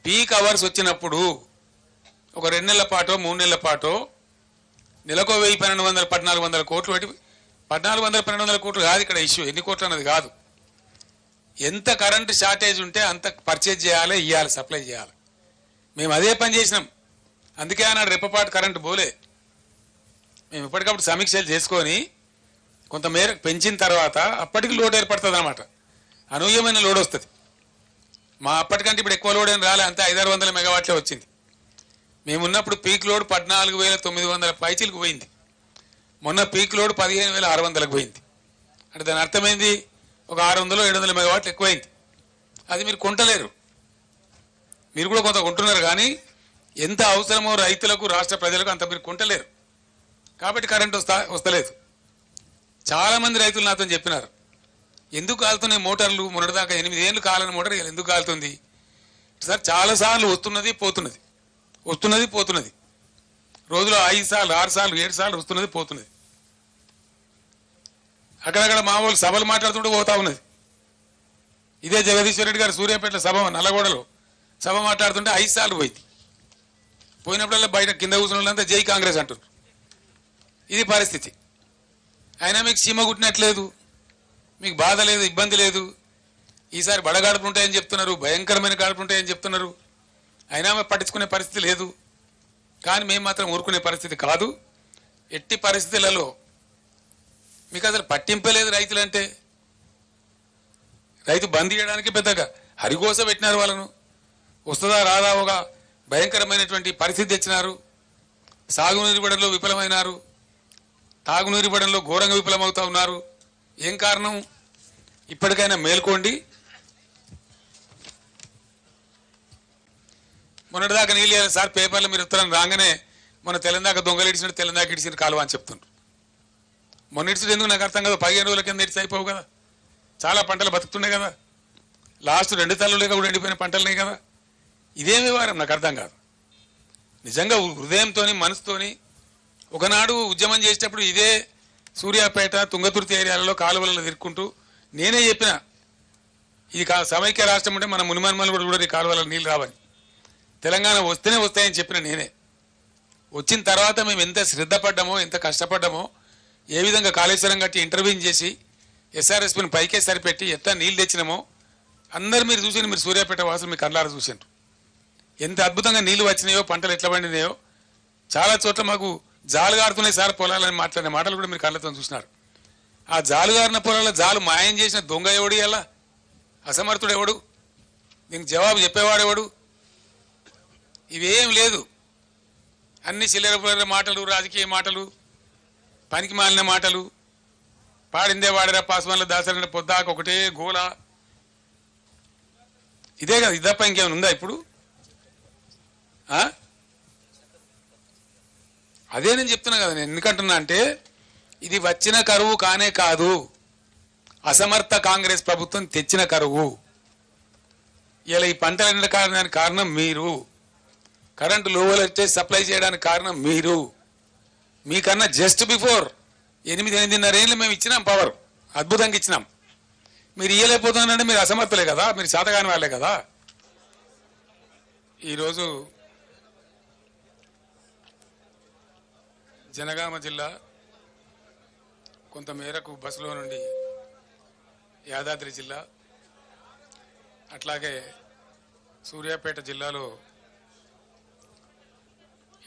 పీక్ అవర్స్ వచ్చినప్పుడు ఒక 2 నెలల పాటో 3 నెలల పాటో నెలకో 1,000-1,200-1,400 కోట్లు పెట్టి 1,400-1,200 కోట్లు కాదు ఇక్కడ ఇష్యూ, ఎన్ని కోట్లు అన్నది కాదు. ఎంత కరెంటు షార్టేజ్ ఉంటే అంత పర్చేజ్ చేయాలి, ఇవ్వాలి, సప్లై చేయాలి. మేము అదే పని చేసినాం. అందుకే ఆనాడు రెప్పపాటు కరెంటు పోలే. మేము ఇప్పటికప్పుడు సమీక్షలు చేసుకొని కొంతమేర పెంచిన తర్వాత అప్పటికి లోడ్ ఏర్పడుతుంది అన్నమాట. అనూహ్యమైన లోడ్ వస్తుంది. మా అప్పటికంటే ఇప్పుడు ఎక్కువ లోడ్ ఏం రాలే, అంతే 500-600 మెగావాట్లే వచ్చింది. మేమున్నప్పుడు పీక్ లోడ్ 14,900 పైచీలకు పోయింది. మొన్న పీక్ లోడ్ 15,600లకు పోయింది. అంటే దాని అర్థమైంది ఒక 600-700 మెగావాట్లు ఎక్కువైంది. అది మీరు కొంటలేరు. మీరు కూడా కొంత కొంటున్నారు, కానీ ఎంత అవసరమో రైతులకు, రాష్ట్ర ప్రజలకు అంత మీరు కొంటలేరు. కాబట్టి కరెంట్ వస్తలేదు. చాలామంది రైతులు నాతో చెప్పినారు, ఎందుకు కాలుతున్నాయి మోటార్లు? మొన్నటిదాకా 8 ఏళ్ళు కాలని మోటార్ ఎందుకు కాలుతుంది సార్? చాలాసార్లు వస్తున్నది పోతున్నది, వస్తున్నది పోతున్నది. రోజులో 5 సార్లు 6 సార్లు 7 సార్లు వస్తున్నది పోతున్నది. అక్కడక్కడ మా వాళ్ళు సభలు మాట్లాడుతుంటే పోతా ఉన్నది. ఇదే జగదీశ్వర్ రెడ్డి గారు సూర్యాపేట సభ నల్లగొండలో సభ మాట్లాడుతుంటే 5 సార్లు పోయింది. పోయినప్పుడల్లా బయట కింద కూర్చున్న వాళ్ళంతా జై కాంగ్రెస్ అంటారు. ఇది పరిస్థితి. అయినా మీకు సీమ కుట్టినట్లేదు, మీకు బాధ లేదు, ఇబ్బంది లేదు. ఈసారి బడగాడుపులు ఉంటాయని చెప్తున్నారు, భయంకరమైన గాడుపులు ఉంటాయని చెప్తున్నారు. అయినా పట్టించుకునే పరిస్థితి లేదు. కానీ మేము మాత్రం ఊరుకునే పరిస్థితి కాదు. ఎట్టి పరిస్థితులలో మీకు అసలు పట్టింపలేదు రైతులంటే. రైతు బంద్ చేయడానికి పెద్దగా హరిగోస పెట్టినారు వాళ్ళను. వస్తుందా రాదా ఒక భయంకరమైనటువంటి పరిస్థితి తెచ్చినారు. సాగునీరు ఇవ్వడంలో విఫలమైనారు, తాగునీరు ఇవ్వడంలో ఘోరంగా విఫలమవుతా ఉన్నారు. ఏం కారణం? ఇప్పటికైనా మేల్కోండి. మొన్నటిదాకా నీళ్ళు ఇవ్వాలి సార్, పేపర్లో మీరు ఉత్తరం రాగానే మొన్న తెలంగాణ దొంగలు ఇడిచినట్టు తెలంగాణ ఇడిచిన కాలువ అని చెప్తున్నారు. మొన్న ఇడిచినట్టు ఎందుకు నాకు అర్థం కదా. 15 రోజుల కింద ఇడిచి అయిపోవు కదా. చాలా పంటలు బతుకుతున్నాయి కదా. లాస్ట్ 2 తల్లు లేక కూడా ఎండిపోయిన పంటలున్నాయి కదా. ఇదేం వ్యవహారం నాకు అర్థం కాదు. నిజంగా హృదయంతో మనసుతోని ఒకనాడు ఉద్యమం చేసేటప్పుడు ఇదే సూర్యాపేట తుంగతుర్తి ఏరియాలలో కాలువలలో తిరుక్కుంటూ నేనే చెప్పిన, ఇది సమైక్య రాష్ట్రం ఉంటే మన మునిమన్మలు కూడా ఈ కాలువలలో నీళ్ళు రావని, తెలంగాణ వస్తేనే వస్తాయని చెప్పిన నేనే. వచ్చిన తర్వాత మేము ఎంత శ్రద్ధ పడ్డామో, ఎంత కష్టపడ్డామో ఏ విధంగా కాళేశ్వరం కట్టి ఇంటర్వ్యూన్ చేసి ఎస్ఆర్ఎస్పీని పైకే సరిపెట్టి ఎట్లా నీళ్ళు తెచ్చినామో అందరు మీరు చూసిన, మీరు సూర్యాపేట వాసులు మీ కళ్ళారా చూసిండ్రు ఎంత అద్భుతంగా నీళ్లు వచ్చినాయో, పంటలు ఎట్లా పండినాయో. చాలా చోట్ల మాకు జాలుగారుతున్నాయి సార్ పొలాలని మాట్లాడిన మాటలు కూడా మీరు కళ్ళతో చూసినారు. ఆ జాలుగారిన పొలాల జాలు మాయం చేసిన దొంగ ఎవడు, ఎలా అసమర్థుడు ఎవడు, దీనికి జవాబు చెప్పేవాడు ఎవడు? ఇవేం లేదు, అన్ని చిల్లర పుల్లర మాటలు, రాజకీయ మాటలు, పనికి మాలిన మాటలు. పాడిందే వాడరా పాస్వాన్ల దాసరైన పొద్దాక ఒకటే గోల. ఇదే కదా, ఇది తప్ప ఇంకేమైనా ఉందా ఇప్పుడు? అదే నేను చెప్తున్నా కదా. నేను ఎందుకంటున్నా అంటే ఇది వచ్చిన కరువు కానే కాదు, అసమర్థ కాంగ్రెస్ ప్రభుత్వం తెచ్చిన కరువు. ఇలా ఈ పంటలు ఎండడానికి కారణం మీరు, కరెంటు లో వోల్టేజ్ సప్లై చేయడానికి కారణం మీరు. మీకన్నా జస్ట్ బిఫోర్ 8-8.5 ఏళ్ళు మేము ఇచ్చినాం పవర్, అద్భుతంగా ఇచ్చినాం. మీరు ఇయ్యలేకపోతున్నారంటే మీరు అసమర్థులే కదా, మీరు శాతగాని వాళ్ళే కదా. ఈరోజు జనగామ జిల్లా కొంతమేరకు బస్సులో నుండి యాదాద్రి జిల్లా, అట్లాగే సూర్యాపేట జిల్లాలో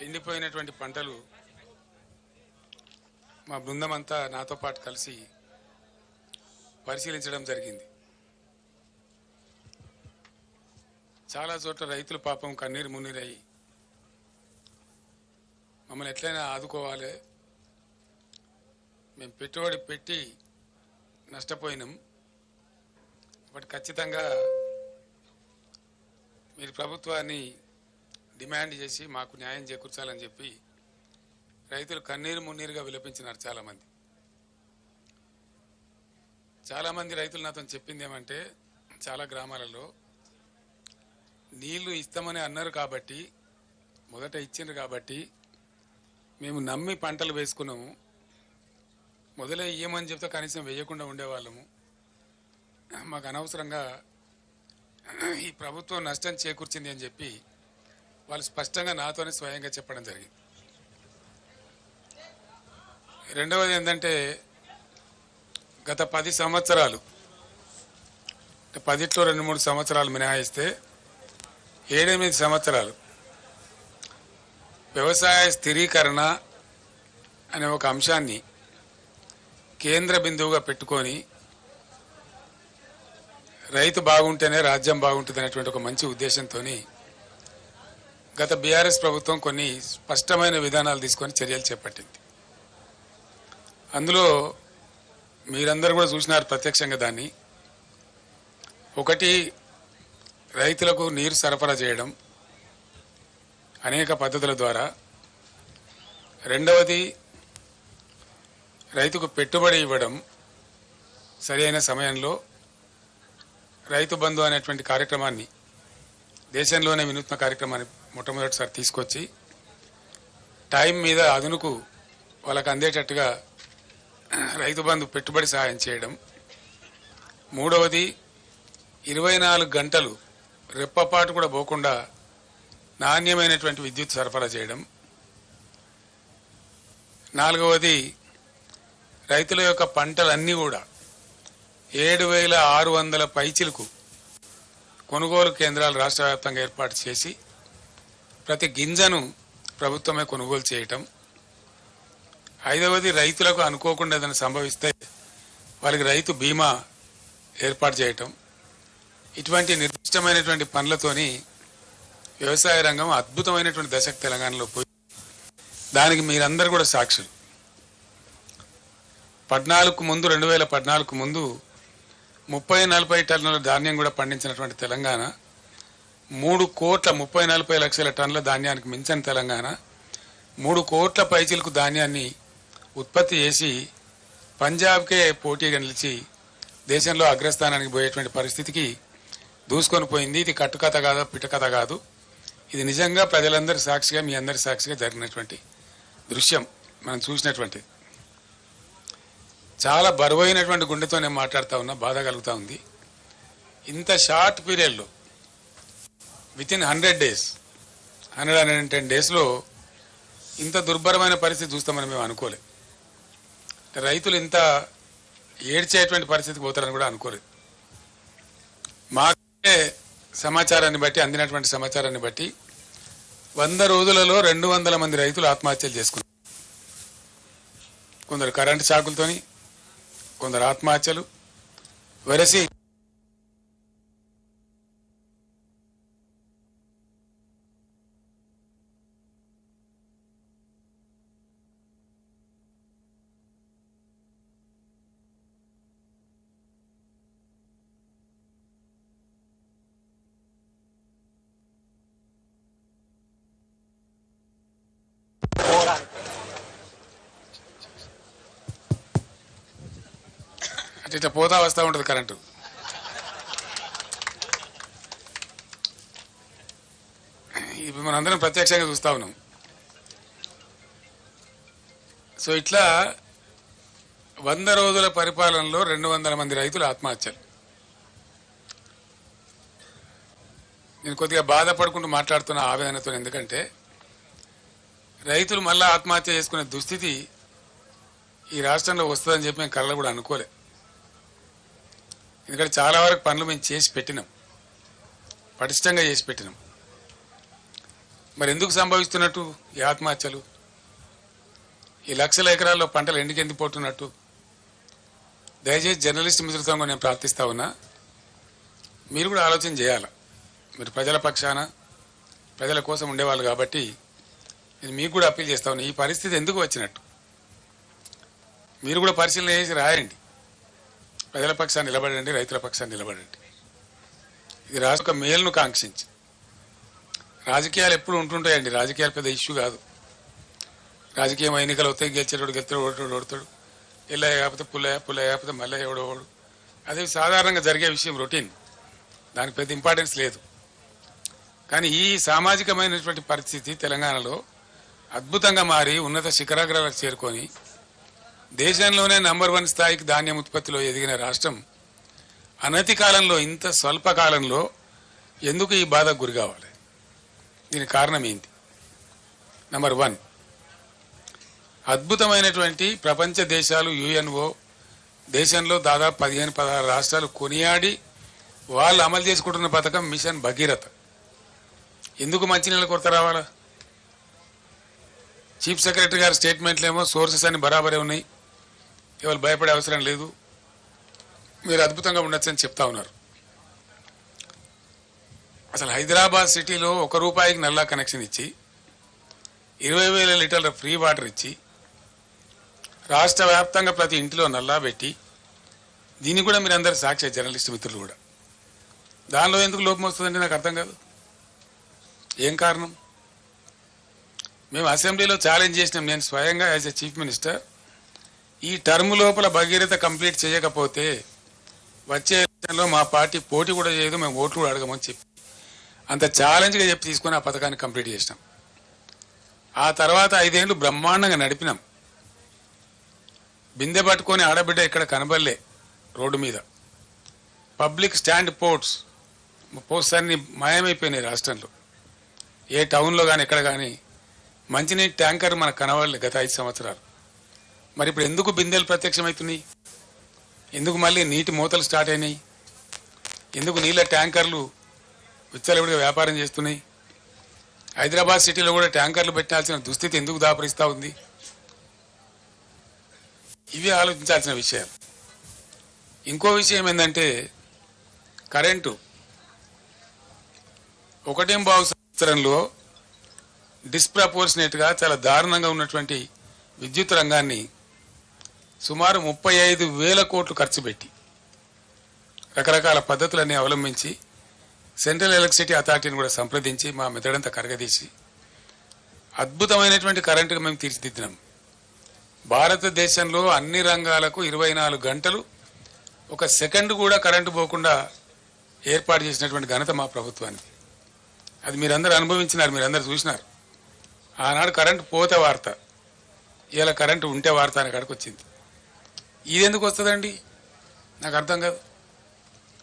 ఎండిపోయినటువంటి పంటలు మా బృందం అంతా నాతో పాటు కలిసి పరిశీలించడం జరిగింది. చాలా చోట్ల రైతులు పాపం కన్నీరు మున్నీరై మమ్మల్ని ఎట్లయినా ఆదుకోవాలి, మేము పెట్టుబడి పెట్టి నష్టపోయినాం, బట్ ఖచ్చితంగా మీరు ప్రభుత్వాన్ని డిమాండ్ చేసి మాకు న్యాయం చేకూర్చాలని చెప్పి రైతులు కన్నీరు మున్నీరుగా విలపించినారు. చాలామంది రైతులు నాతో చెప్పింది ఏమంటే, చాలా గ్రామాలలో నీళ్లు ఇస్తామని అన్నారు కాబట్టి, మొదట ఇచ్చిండ్రు కాబట్టి మేము నమ్మి పంటలు వేసుకున్నాము. మొదలే ఇయ్యమని చెప్తే కనీసం వేయకుండా ఉండేవాళ్ళము. మాకు అనవసరంగా ఈ ప్రభుత్వం నష్టం చేకూర్చింది అని చెప్పి వాళ్ళు స్పష్టంగా నాతోనే స్వయంగా చెప్పడం జరిగింది. రెండవది ఏంటంటే, గత 10 సంవత్సరాలు, 10లో 2-3 సంవత్సరాలు మినహాయిస్తే 7-8 సంవత్సరాలు వ్యవసాయ స్థిరీకరణ అనే ఒక అంశాన్ని కేంద్ర బిందువుగా పెట్టుకొని రైతు బాగుంటేనే రాజ్యం బాగుంటుంది అనేటువంటి ఒక మంచి ఉద్దేశంతో గత బీఆర్ఎస్ ప్రభుత్వం కొన్ని స్పష్టమైన విధానాలు తీసుకొని చర్యలు చేపట్టింది. అందులో మీరందరూ కూడా చూసినారు ప్రత్యక్షంగా దాన్ని. ఒకటి, రైతులకు నీరు సరఫరా చేయడం అనేక పద్ధతుల ద్వారా. రెండవది, రైతుకు పెట్టుబడి ఇవ్వడం సరైన సమయంలో. రైతు బంధు అనేటువంటి కార్యక్రమాన్ని దేశంలోనే వినూత్న కార్యక్రమాన్ని మొట్టమొదటిసారి తీసుకొచ్చి టైం మీద అదునుకు వాళ్ళకు అందేటట్టుగా రైతు బంధు పెట్టుబడి సహాయం చేయడం. మూడవది, 24 గంటలు రెప్పపాటు కూడా పోకుండా నాణ్యమైనటువంటి విద్యుత్ సరఫరా చేయడం. నాలుగవది, రైతుల యొక్క పంటలన్నీ కూడా 7,600 పైచిలకు కొనుగోలు కేంద్రాలు రాష్ట్ర వ్యాప్తంగా ఏర్పాటు చేసి ప్రతి గింజను ప్రభుత్వమే కొనుగోలు చేయటం. ఐదవది, రైతులకు అనుకోకుండా ఏదైనా సంభవిస్తే వాళ్ళకి రైతు బీమా ఏర్పాటు చేయటం. ఇటువంటి నిర్దిష్టమైనటువంటి పనులతోని వ్యవసాయ రంగం అద్భుతమైనటువంటి దశకు తెలంగాణలో పోయి, దానికి మీరందరూ కూడా సాక్షులు. 2014 ముందు 30-40 టన్నుల ధాన్యం కూడా పండించినటువంటి తెలంగాణ, 3,40 లక్షల టన్నుల ధాన్యానికి మించని తెలంగాణ 3 కోట్ల పైచిలకు ధాన్యాన్ని ఉత్పత్తి చేసి పంజాబ్కే పోటీగా నిలిచి దేశంలో అగ్రస్థానానికి పోయేటువంటి పరిస్థితికి దూసుకొని పోయింది. ఇది కట్టుకథ కాదు, పిట్టకథ కాదు. ఇది నిజంగా ప్రజలందరి సాక్షిగా, మీ అందరి సాక్షిగా జరిగినటువంటి దృశ్యం, మనం చూసినటువంటి. చాలా బరువైనటువంటి గుండెతో నేను మాట్లాడుతూ ఉన్నా, బాధ కలుగుతూ ఉంది. ఇంత షార్ట్ పీరియడ్లో వితిన్ 100 days, 110 daysలో ఇంత దుర్భరమైన పరిస్థితి చూస్తామని మేము అనుకోలేదు. రైతులు ఇంత ఏడ్చేటువంటి పరిస్థితికి పోతారని కూడా అనుకోలేదు. మాకే సమాచారాన్ని బట్టి, అందినటువంటి సమాచారాన్ని బట్టి 100 రోజులలో 200 మంది రైతులు ఆత్మహత్యలు చేసుకున్నారు. కొందరు కరెంటు షాకులతోని, కొందరు ఆత్మహత్యలు వెరసి ఇట్లా పోతా వస్తూ ఉంటుంది కరెంటు. ఇప్పుడు మనందరం ప్రత్యక్షంగా చూస్తా ఉన్నాం. సో ఇట్లా 100 రోజుల పరిపాలనలో 200 మంది రైతులు ఆత్మహత్యలు. నేను కొద్దిగా బాధపడుకుంటూ మాట్లాడుతున్న ఆవేదనతో, ఎందుకంటే రైతులు మళ్ళా ఆత్మహత్య చేసుకునే దుస్థితి ఈ రాష్ట్రంలో వస్తుందని చెప్పి మేము కళ్ళలో కూడా అనుకోలే. ఎందుకంటే చాలా వరకు పనులు మేము చేసి పెట్టినాం, పటిష్టంగా చేసి పెట్టినాం. మరి ఎందుకు సంభవిస్తున్నట్టు ఈ ఆత్మహత్యలు? ఈ లక్షల ఎకరాల్లో పంటలు ఎందుకు పోతున్నట్టు? దయచేసి జర్నలిస్ట్ మిత్రులతో నేను ప్రార్థిస్తా ఉన్నా, మీరు కూడా ఆలోచన చేయాలి. మీరు ప్రజల పక్షాన, ప్రజల కోసం ఉండేవాళ్ళు కాబట్టి నేను మీకు కూడా అప్పీల్ చేస్తా ఉన్నా, ఈ పరిస్థితి ఎందుకు వచ్చినట్టు మీరు కూడా పరిశీలన చేసి రాయండి. ప్రజల పక్షాన్ని నిలబడండి, రైతుల పక్షాన్ని నిలబడండి. ఇది రాష్ట్ర మేలును కాంక్షించి. రాజకీయాలు ఎప్పుడు ఉంటుంటాయండి, రాజకీయాలు పెద్ద ఇష్యూ కాదు. రాజకీయం ఎన్నికలు వస్తాయి, గెలిచేటోడు గెలుతాడు, ఓడతాడు ఓడతాడు, ఎల్లయ్య కాకపోతే పుల్లయ్య, పుల్లయ్య కాకపోతే మల్లయ్య, ఎవడోడు. అది సాధారణంగా జరిగే విషయం, రొటీన్. దానికి పెద్ద ఇంపార్టెన్స్ లేదు. కానీ ఈ సామాజికమైనటువంటి పరిస్థితి తెలంగాణలో అద్భుతంగా మారి ఉన్నత శిఖరాగ్రాలకు చేరుకొని దేశంలోనే నంబర్ 1 స్థాయికి ధాన్యం ఉత్పత్తిలో ఎదిగిన రాష్ట్రం అనతి కాలంలో, ఇంత స్వల్ప కాలంలో ఎందుకు ఈ బాధకు గురి కావాలి? దీనికి కారణం ఏంటి? నంబర్ 1, అద్భుతమైనటువంటి ప్రపంచ దేశాలు, యుఎన్ఓ దేశంలో దాదాపు 15-16 రాష్ట్రాలు కొనియాడి వాళ్ళు అమలు చేసుకుంటున్న పథకం మిషన్ భగీరథ. ఎందుకు మంచినీళ్ళ కొరత రావాలా? చీఫ్ సెక్రటరీ గారి స్టేట్మెంట్లు ఏమో సోర్సెస్ అన్ని బరాబరే ఉన్నాయి, ఎవరు భయపడే అవసరం లేదు, మీరు అద్భుతంగా ఉండొచ్చని చెప్తా ఉన్నారు. అసలు హైదరాబాద్ సిటీలో ₹1 నల్లా కనెక్షన్ ఇచ్చి 20,000 లీటర్ల ఫ్రీ వాటర్ ఇచ్చి రాష్ట్ర వ్యాప్తంగా ప్రతి ఇంటిలో నల్లా పెట్టి, దీన్ని కూడా మీరు అందరు సాక్షి, జర్నలిస్ట్ మిత్రులు కూడా. దానిలో ఎందుకు లోపం వస్తుందంటే నాకు అర్థం కాదు. ఏం కారణం? మేము అసెంబ్లీలో ఛాలెంజ్ చేసినాం, నేను స్వయంగా యాజ్ ఎ చీఫ్ మినిస్టర్, ఈ టర్మ్ లోపల భగీరథ కంప్లీట్ చేయకపోతే వచ్చే ఎలక్షన్లో మా పార్టీ పోటీ కూడా చేయదు, మేము ఓట్లు కూడా అడగమని చెప్పి అంత ఛాలెంజ్గా చెప్పి తీసుకొని ఆ పథకాన్ని కంప్లీట్ చేసినాం. ఆ తర్వాత 5 ఏళ్ళు బ్రహ్మాండంగా నడిపినాం. బిందె పట్టుకొని ఆడబిడ్డ ఇక్కడ కనబడలే రోడ్డు మీద. పబ్లిక్ స్టాండ్ పోస్ట్స్ అన్ని మాయమైపోయినాయి రాష్ట్రంలో. ఏ టౌన్లో కానీ ఎక్కడ కానీ మంచినీటి ట్యాంకర్ మనకు కనబడలే గత 5 సంవత్సరాలు. మరి ఇప్పుడు ఎందుకు బిందెలు ప్రత్యక్షమవుతున్నాయి? ఎందుకు మళ్ళీ నీటి మూతలు స్టార్ట్ అయినాయి? ఎందుకు నీళ్ళ ట్యాంకర్లు విచ్చలవిడిగా వ్యాపారం చేస్తున్నాయి? హైదరాబాద్ సిటీలో కూడా ట్యాంకర్లు పెట్టాల్సిన దుస్థితి ఎందుకు దాపరిస్తూ ఉంది? ఇవి ఆలోచించాల్సిన విషయాలు. ఇంకో విషయం ఏంటంటే కరెంటు 1.5 సంవత్సరంలో డిస్ప్రపోర్షనేట్గా చాలా దారుణంగా ఉన్నటువంటి విద్యుత్ రంగాన్ని సుమారు 35,000 కోట్లు ఖర్చు పెట్టి రకరకాల పద్ధతులన్నీ అవలంబించి సెంట్రల్ ఎలక్ట్రిసిటీ అథారిటీని కూడా సంప్రదించి మా మెదడంతా కరగదీసి అద్భుతమైనటువంటి కరెంటుగా మేము తీర్చిదిద్దినాం. భారతదేశంలో అన్ని రంగాలకు 24 గంటలు 1 సెకండ్ కూడా కరెంటు పోకుండా ఏర్పాటు చేసినటువంటి ఘనత మా ప్రభుత్వానికి. అది మీరందరూ అనుభవించినారు, మీరందరూ చూసినారు. ఆనాడు కరెంటు పోతే వార్త, ఇలా కరెంటు ఉంటే వార్త అనే కాడికి వచ్చింది. ఇది ఎందుకు వస్తుందండి నాకు అర్థం కాదు.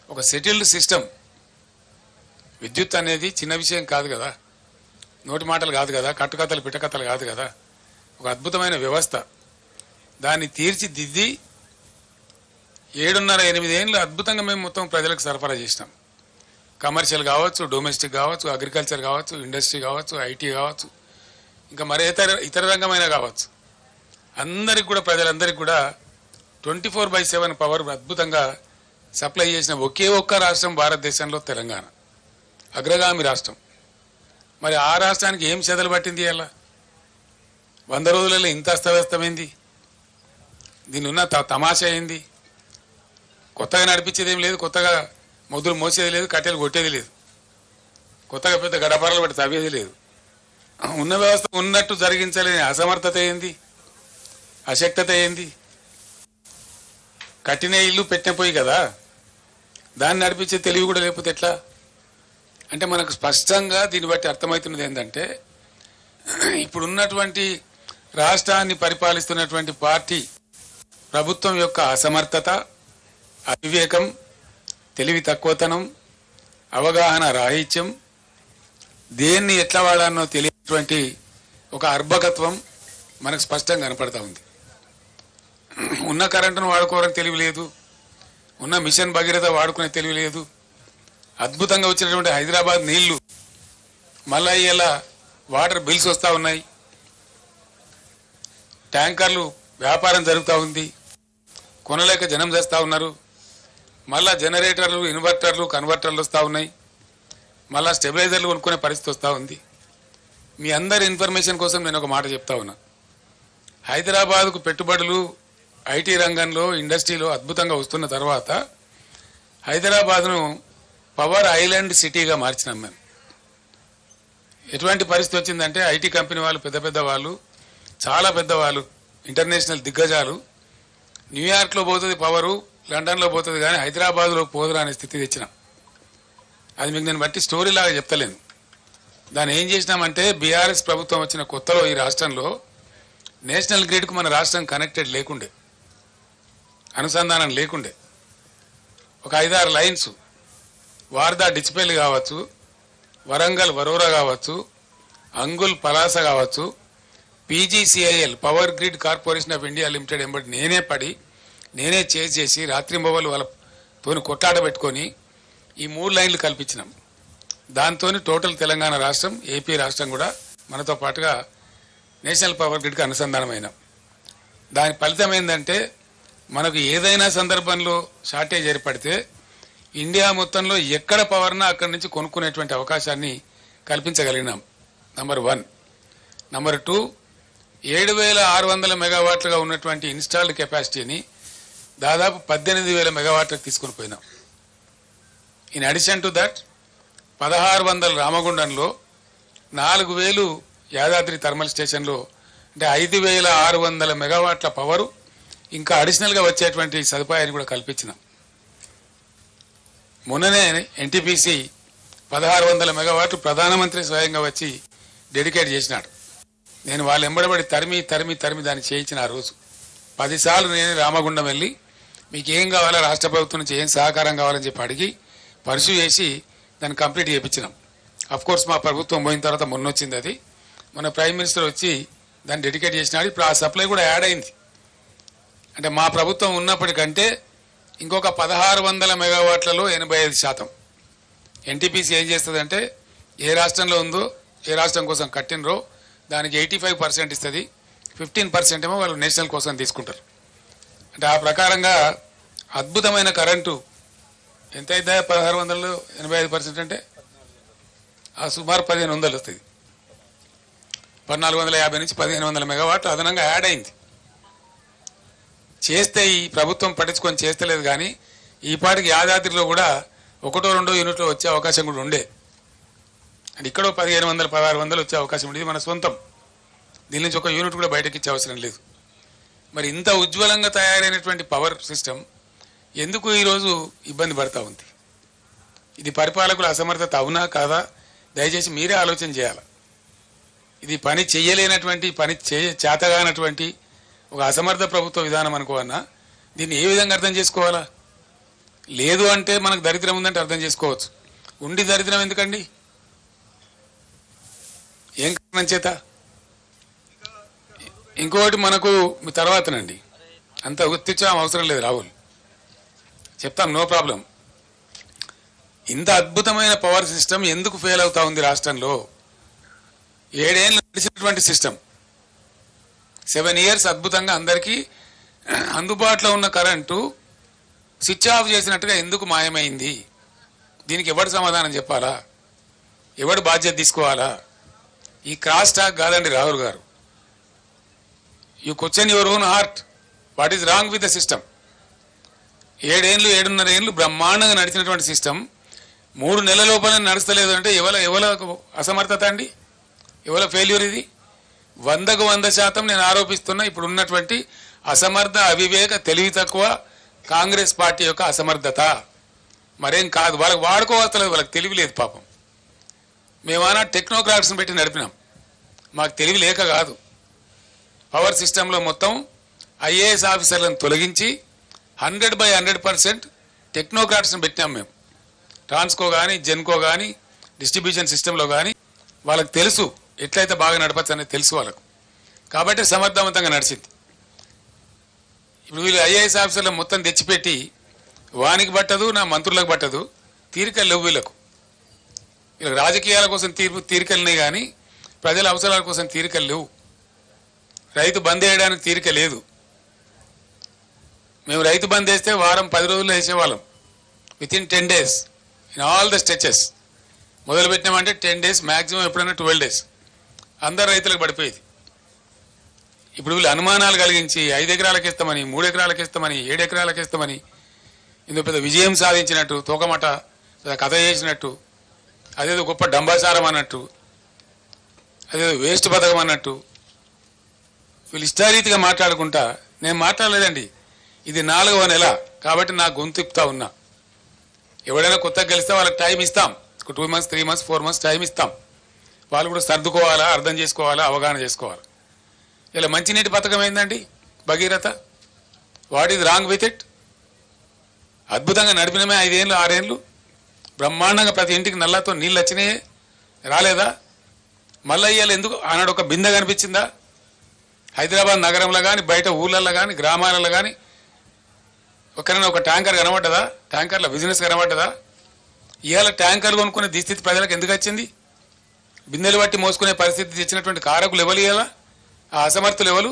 ఒక సెటిల్డ్ సిస్టమ్. విద్యుత్ అనేది చిన్న విషయం కాదు కదా, నోటి మాటలు కాదు కదా, కట్టుకథలు పిట్టకథలు కాదు కదా. ఒక అద్భుతమైన వ్యవస్థ. దాన్ని తీర్చిదిద్ది 7.5-8 ఏళ్ళు అద్భుతంగా మేము మొత్తం ప్రజలకు సరఫరా చేసినాం. కమర్షియల్ కావచ్చు, డొమెస్టిక్ కావచ్చు, అగ్రికల్చర్ కావచ్చు, ఇండస్ట్రీ కావచ్చు, ఐటీ కావచ్చు, ఇంకా మరే ఇతర రంగమైనా కావచ్చు. అందరికి కూడా ప్రజలందరికీ కూడా 24/7 పవర్ అద్భుతంగా సప్లై చేసిన ఒకే ఒక్క రాష్ట్రం భారతదేశంలో తెలంగాణ, అగ్రగామి రాష్ట్రం. మరి ఆ రాష్ట్రానికి ఏం చెదలు పట్టింది? అలా 100 రోజులలో ఇంత అస్తవ్యస్తమైంది. దీని ఉన్న తమాషా ఏంది? కొత్తగా నడిపించేది ఏం లేదు, కొత్తగా మొదలు మోసేది లేదు, కట్టెలు కొట్టేది లేదు, కొత్తగా పెద్ద గడపరలు పట్టి తవ్వేది లేదు. ఉన్న వ్యవస్థ ఉన్నట్టు జరిగించలేని అసమర్థత ఏంది? అశక్తత ఏంది? కట్టిన ఇల్లు పెట్టిన పోయి కదా, దాన్ని నడిపించే తెలివి కూడా లేకపోతే ఎట్లా? అంటే మనకు స్పష్టంగా దీన్ని బట్టి అర్థమవుతున్నది ఏంటంటే, ఇప్పుడున్నటువంటి రాష్ట్రాన్ని పరిపాలిస్తున్నటువంటి పార్టీ ప్రభుత్వం యొక్క అసమర్థత, అవివేకం, తెలివి తక్కువతనం, అవగాహన రాహిత్యం, దేన్ని ఎట్లా వాడానో తెలియనటువంటి ఒక అర్భకత్వం మనకు స్పష్టంగా కనపడతా ఉంది. ఉన్న కరెంటును వాడుకోవడానికి తెలివి లేదు, ఉన్న మిషన్ భగీరథ వాడుకునే తెలివి లేదు. అద్భుతంగా వచ్చినటువంటి హైదరాబాద్ నీళ్లు మళ్ళా ఇలా వాటర్ బిల్స్ వస్తూ ఉన్నాయి, ట్యాంకర్లు వ్యాపారం జరుగుతూ ఉంది, కొనలేక జనం చేస్తూ ఉన్నారు. మళ్ళా జనరేటర్లు, ఇన్వర్టర్లు, కన్వర్టర్లు వస్తూ ఉన్నాయి, మళ్ళా స్టెబిలైజర్లు కొనుక్కునే పరిస్థితి వస్తూ ఉంది. మీ అందరి ఇన్ఫర్మేషన్ కోసం నేను ఒక మాట చెప్తా ఉన్నా. హైదరాబాద్కు పెట్టుబడులు ఐటీ రంగంలో, ఇండస్ట్రీలో అద్భుతంగా వస్తున్న తర్వాత హైదరాబాద్ను పవర్ ఐలాండ్ సిటీగా మార్చినాం మేము. ఎటువంటి పరిస్థితి వచ్చిందంటే, ఐటీ కంపెనీ వాళ్ళు, పెద్ద పెద్ద వాళ్ళు, చాలా పెద్దవాళ్ళు, ఇంటర్నేషనల్ దిగ్గజాలు, న్యూయార్క్లో పోతుంది పవరు, లండన్లో పోతుంది, కానీ హైదరాబాద్లో పోదురా అనే స్థితి తెచ్చినాం. అది మీకు నేను బట్టి స్టోరీ లాగా చెప్తలేను. దాన్ని ఏం చేసినామంటే, బీఆర్ఎస్ ప్రభుత్వం వచ్చిన కొత్తలో ఈ రాష్ట్రంలో నేషనల్ గ్రిడ్కు మన రాష్ట్రం కనెక్టెడ్ లేకుండే, అనుసంధానం లేకుండే. ఒక 5-6 లైన్స్, వార్దా డిచ్పల్లి కావచ్చు, వరంగల్ వరోరా కావచ్చు, అంగుల్ పలాస కావచ్చు, PGCIL power grid corporation of India limited ఎంబడి నేనే పడి, నేనే చేసి రాత్రింబవళ్ళు వాళ్ళతోని కొట్లాట పెట్టుకొని ఈ 3 లైన్లు కల్పించినాం. దాంతో టోటల్ తెలంగాణ రాష్ట్రం, ఏపీ రాష్ట్రం కూడా మనతో పాటుగా నేషనల్ పవర్ గ్రిడ్కి అనుసంధానమైనాం. దాని ఫలితం ఏంటంటే, మనకు ఏదైనా సందర్భంలో షార్టేజ్ ఏర్పడితే ఇండియా మొత్తంలో ఎక్కడ పవర్నా అక్కడి నుంచి కొనుక్కునేటువంటి అవకాశాన్ని కల్పించగలిగినాం. నంబర్ 1. నంబర్ 2, 7,600 మెగావాట్లుగా ఉన్నటువంటి ఇన్స్టాల్డ్ కెపాసిటీని దాదాపు 18,000 మెగావాట్లకు తీసుకుని పోయినాం. In addition to that, 1,600 రామగుండంలో, 4,000 Yadadri thermal స్టేషన్లో, అంటే 5,600 మెగావాట్ల పవరు ఇంకా అడిషనల్గా వచ్చేటువంటి సదుపాయాన్ని కూడా కల్పించినాం. మొన్ననే ఎన్టీపీసీ 1,600 మెగావాట్లు ప్రధానమంత్రి స్వయంగా వచ్చి డెడికేట్ చేసినాడు. నేను వాళ్ళు ఎంబడబడి తరిమి దాన్ని చేయించిన ఆ రోజు 10 సార్లు నేను రామగుండం వెళ్ళి, మీకు ఏం కావాలా, రాష్ట్ర ప్రభుత్వం నుంచి ఏం సహకారం కావాలని చెప్పి అడిగి పర్సూ చేసి దాన్ని కంప్లీట్ చేయించినాం. కోర్స్ మా ప్రభుత్వం పోయిన తర్వాత మొన్న వచ్చింది అది. మన ప్రైమ్ మినిస్టర్ వచ్చి దాన్ని డెడికేట్ చేసినాడు. ఇప్పుడు ఆ సప్లై కూడా యాడ్ అయింది. అంటే మా ప్రభుత్వం ఉన్నప్పటికంటే ఇంకొక 1,600 మెగావాట్లలో 85%. ఎన్టీపీసీ ఏం చేస్తుందంటే, ఏ రాష్ట్రంలో ఉందో, ఏ రాష్ట్రం కోసం కట్టినరో దానికి 85% ఇస్తుంది, 15% ఏమో వాళ్ళు నేషనల్ కోసం తీసుకుంటారు. అంటే ఆ ప్రకారంగా అద్భుతమైన కరెంటు ఎంత అయితే 1,600లో 85% అంటే ఆ సుమారు 1,500 వస్తుంది. 1,450 నుంచి 1,500 మెగావాట్లు అదనంగా యాడ్ అయింది. చేస్తే ఈ ప్రభుత్వం పట్టించుకొని చేస్తలేదు, కానీ ఈ పాటికి యాదాద్రిలో కూడా 1-2 యూనిట్లు వచ్చే అవకాశం కూడా ఉండే. అంటే ఇక్కడో 1,500, 1,600 వచ్చే అవకాశం ఉండేది మన సొంతం. దీని నుంచి ఒక యూనిట్ కూడా బయటకి ఇచ్చే అవసరం లేదు. మరి ఇంత ఉజ్వలంగా తయారైనటువంటి పవర్ సిస్టమ్ ఎందుకు ఈరోజు ఇబ్బంది పడతా ఉంది? ఇది పరిపాలకుల అసమర్థత అవునా కాదా? దయచేసి మీరే ఆలోచన చేయాలి. ఇది పని చేయలేనటువంటి, పని చేతగానటువంటి ఒక అసమర్థ ప్రభుత్వ విధానం అనుకోవన్నా, దీన్ని ఏ విధంగా అర్థం చేసుకోవాలా? లేదు అంటే మనకు దరిద్రం ఉందంటే అర్థం చేసుకోవచ్చు. ఉండి దరిద్రం ఎందుకండి? ఏం కారణం చేత? ఇంకొకటి మనకు తర్వాతనండి, అంత గుర్తించడం అవసరం లేదు రాహుల్, చెప్తాం, నో ప్రాబ్లం. ఇంత అద్భుతమైన పవర్ సిస్టమ్ ఎందుకు ఫెయిల్ అవుతా ఉంది రాష్ట్రంలో? 7 ఏళ్ళు నడిచినటువంటి సిస్టమ్, 7 years అద్భుతంగా అందరికీ అందుబాటులో ఉన్న కరెంటు స్విచ్ ఆఫ్ చేసినట్టుగా ఎందుకు మాయమైంది? దీనికి ఎవడు సమాధానం చెప్పాలా? ఎవడు బాధ్యత తీసుకోవాలా? ఈ క్రాస్ టాక్ కాదండి రాహుల్ గారు. You question your own heart, what is wrong with the system? 7 ఏళ్ళు 7.5 ఏళ్ళు బ్రహ్మాండంగా నడిచినటువంటి సిస్టమ్ 3 నెలల లోపల నడుస్తలేదు అంటే ఎవల అసమర్థత అండి? ఎవల ఫెయిల్యూర్ ఇది? 100కు 100% నేను ఆరోపిస్తున్నా ఇప్పుడు ఉన్నటువంటి అసమర్థ, అవివేక, తెలివి తక్కువ కాంగ్రెస్ పార్టీ యొక్క అసమర్థత, మరేం కాదు. వాళ్ళకి వాడుకోవస్తలేదు, వాళ్ళకి తెలివి లేదు పాపం. మేమన్నా టెక్నోక్రాట్స్ని పెట్టి నడిపినాం, మాకు తెలివి లేక కాదు. పవర్ సిస్టంలో మొత్తం ఐఏఎస్ ఆఫీసర్లను తొలగించి 100% టెక్నోక్రాట్స్ని పెట్టినాం మేము. ట్రాన్స్కో కానీ, జెన్కో కానీ, డిస్ట్రిబ్యూషన్ సిస్టంలో కానీ వాళ్ళకి తెలుసు ఎట్లయితే బాగా నడపచ్చు అనేది తెలుసు వాళ్ళకు, కాబట్టి సమర్థవంతంగా నడిచింది. ఇప్పుడు వీళ్ళు ఐఏఎస్ ఆఫీసర్లు మొత్తం తెచ్చిపెట్టి వానికి పట్టదు, నా మంత్రులకు పట్టదు, తీరికలు లేవు వీళ్ళకు. వీళ్ళకి రాజకీయాల కోసం తీరికలున్నాయి కానీ ప్రజల అవసరాల కోసం తీరికలు లేవు. రైతు బంద్ వేయడానికి తీరిక లేదు. మేము రైతు బంద్ వేస్తే వారం 10 రోజుల్లో వేసేవాళ్ళం, within 10 days in all the stretches. మొదలు పెట్టినామంటే 10 days, మ్యాక్సిమం ఎప్పుడైనా 12 days అందరు రైతులకు పడిపోయేది. ఇప్పుడు వీళ్ళు అనుమానాలు కలిగించి 5 ఎకరాలకు ఇస్తామని, 3 ఎకరాలకు ఇస్తామని, 7 ఎకరాలకు ఇస్తామని ఇందులో పెద్ద విజయం సాధించినట్టు, తోకమట కథ చేసినట్టు, అదేదో గొప్ప డంబాసారం అన్నట్టు, అదేదో వేస్ట్ పథకం అన్నట్టు వీళ్ళు ఇష్టారీతిగా మాట్లాడుకుంటా. నేను మాట్లాడలేదండి, ఇది 4వ నెల కాబట్టి నా గొంతుప్తా ఉన్నా. ఎవడైనా కొత్తగా గెలిస్తే వాళ్ళకి టైం ఇస్తాం, 2 months 3 months 4 months టైం ఇస్తాం. వాళ్ళు కూడా సర్దుకోవాలా, అర్థం చేసుకోవాలా, అవగాహన చేసుకోవాలి. ఇలా మంచినీటి పథకం ఏందండి Bhagiratha? What is wrong with it? అద్భుతంగా నడిపినమే 5 ఏళ్ళు 6 ఏళ్ళు బ్రహ్మాండంగా ప్రతి ఇంటికి నల్లతో నీళ్ళు వచ్చినాయే, రాలేదా? మళ్ళీ ఇవాళ ఎందుకు ఆనాడు ఒక బిందె కనిపించిందా? హైదరాబాద్ నగరంలో కానీ, బయట ఊళ్ళల్లో కానీ, గ్రామాలలో కానీ ఒకరైనా ఒక ట్యాంకర్ కనబడ్డదా? ట్యాంకర్ల బిజినెస్ కనబడ్డదా? ఇవాళ ట్యాంకర్ కొనుక్కునే దుస్థితి ప్రజలకు ఎందుకు వచ్చింది? బిందెలు బట్టి మోసుకునే పరిస్థితి తెచ్చినటువంటి కారకులు ఎవరు? ఇవాళ ఆ అసమర్థులు ఎవరు?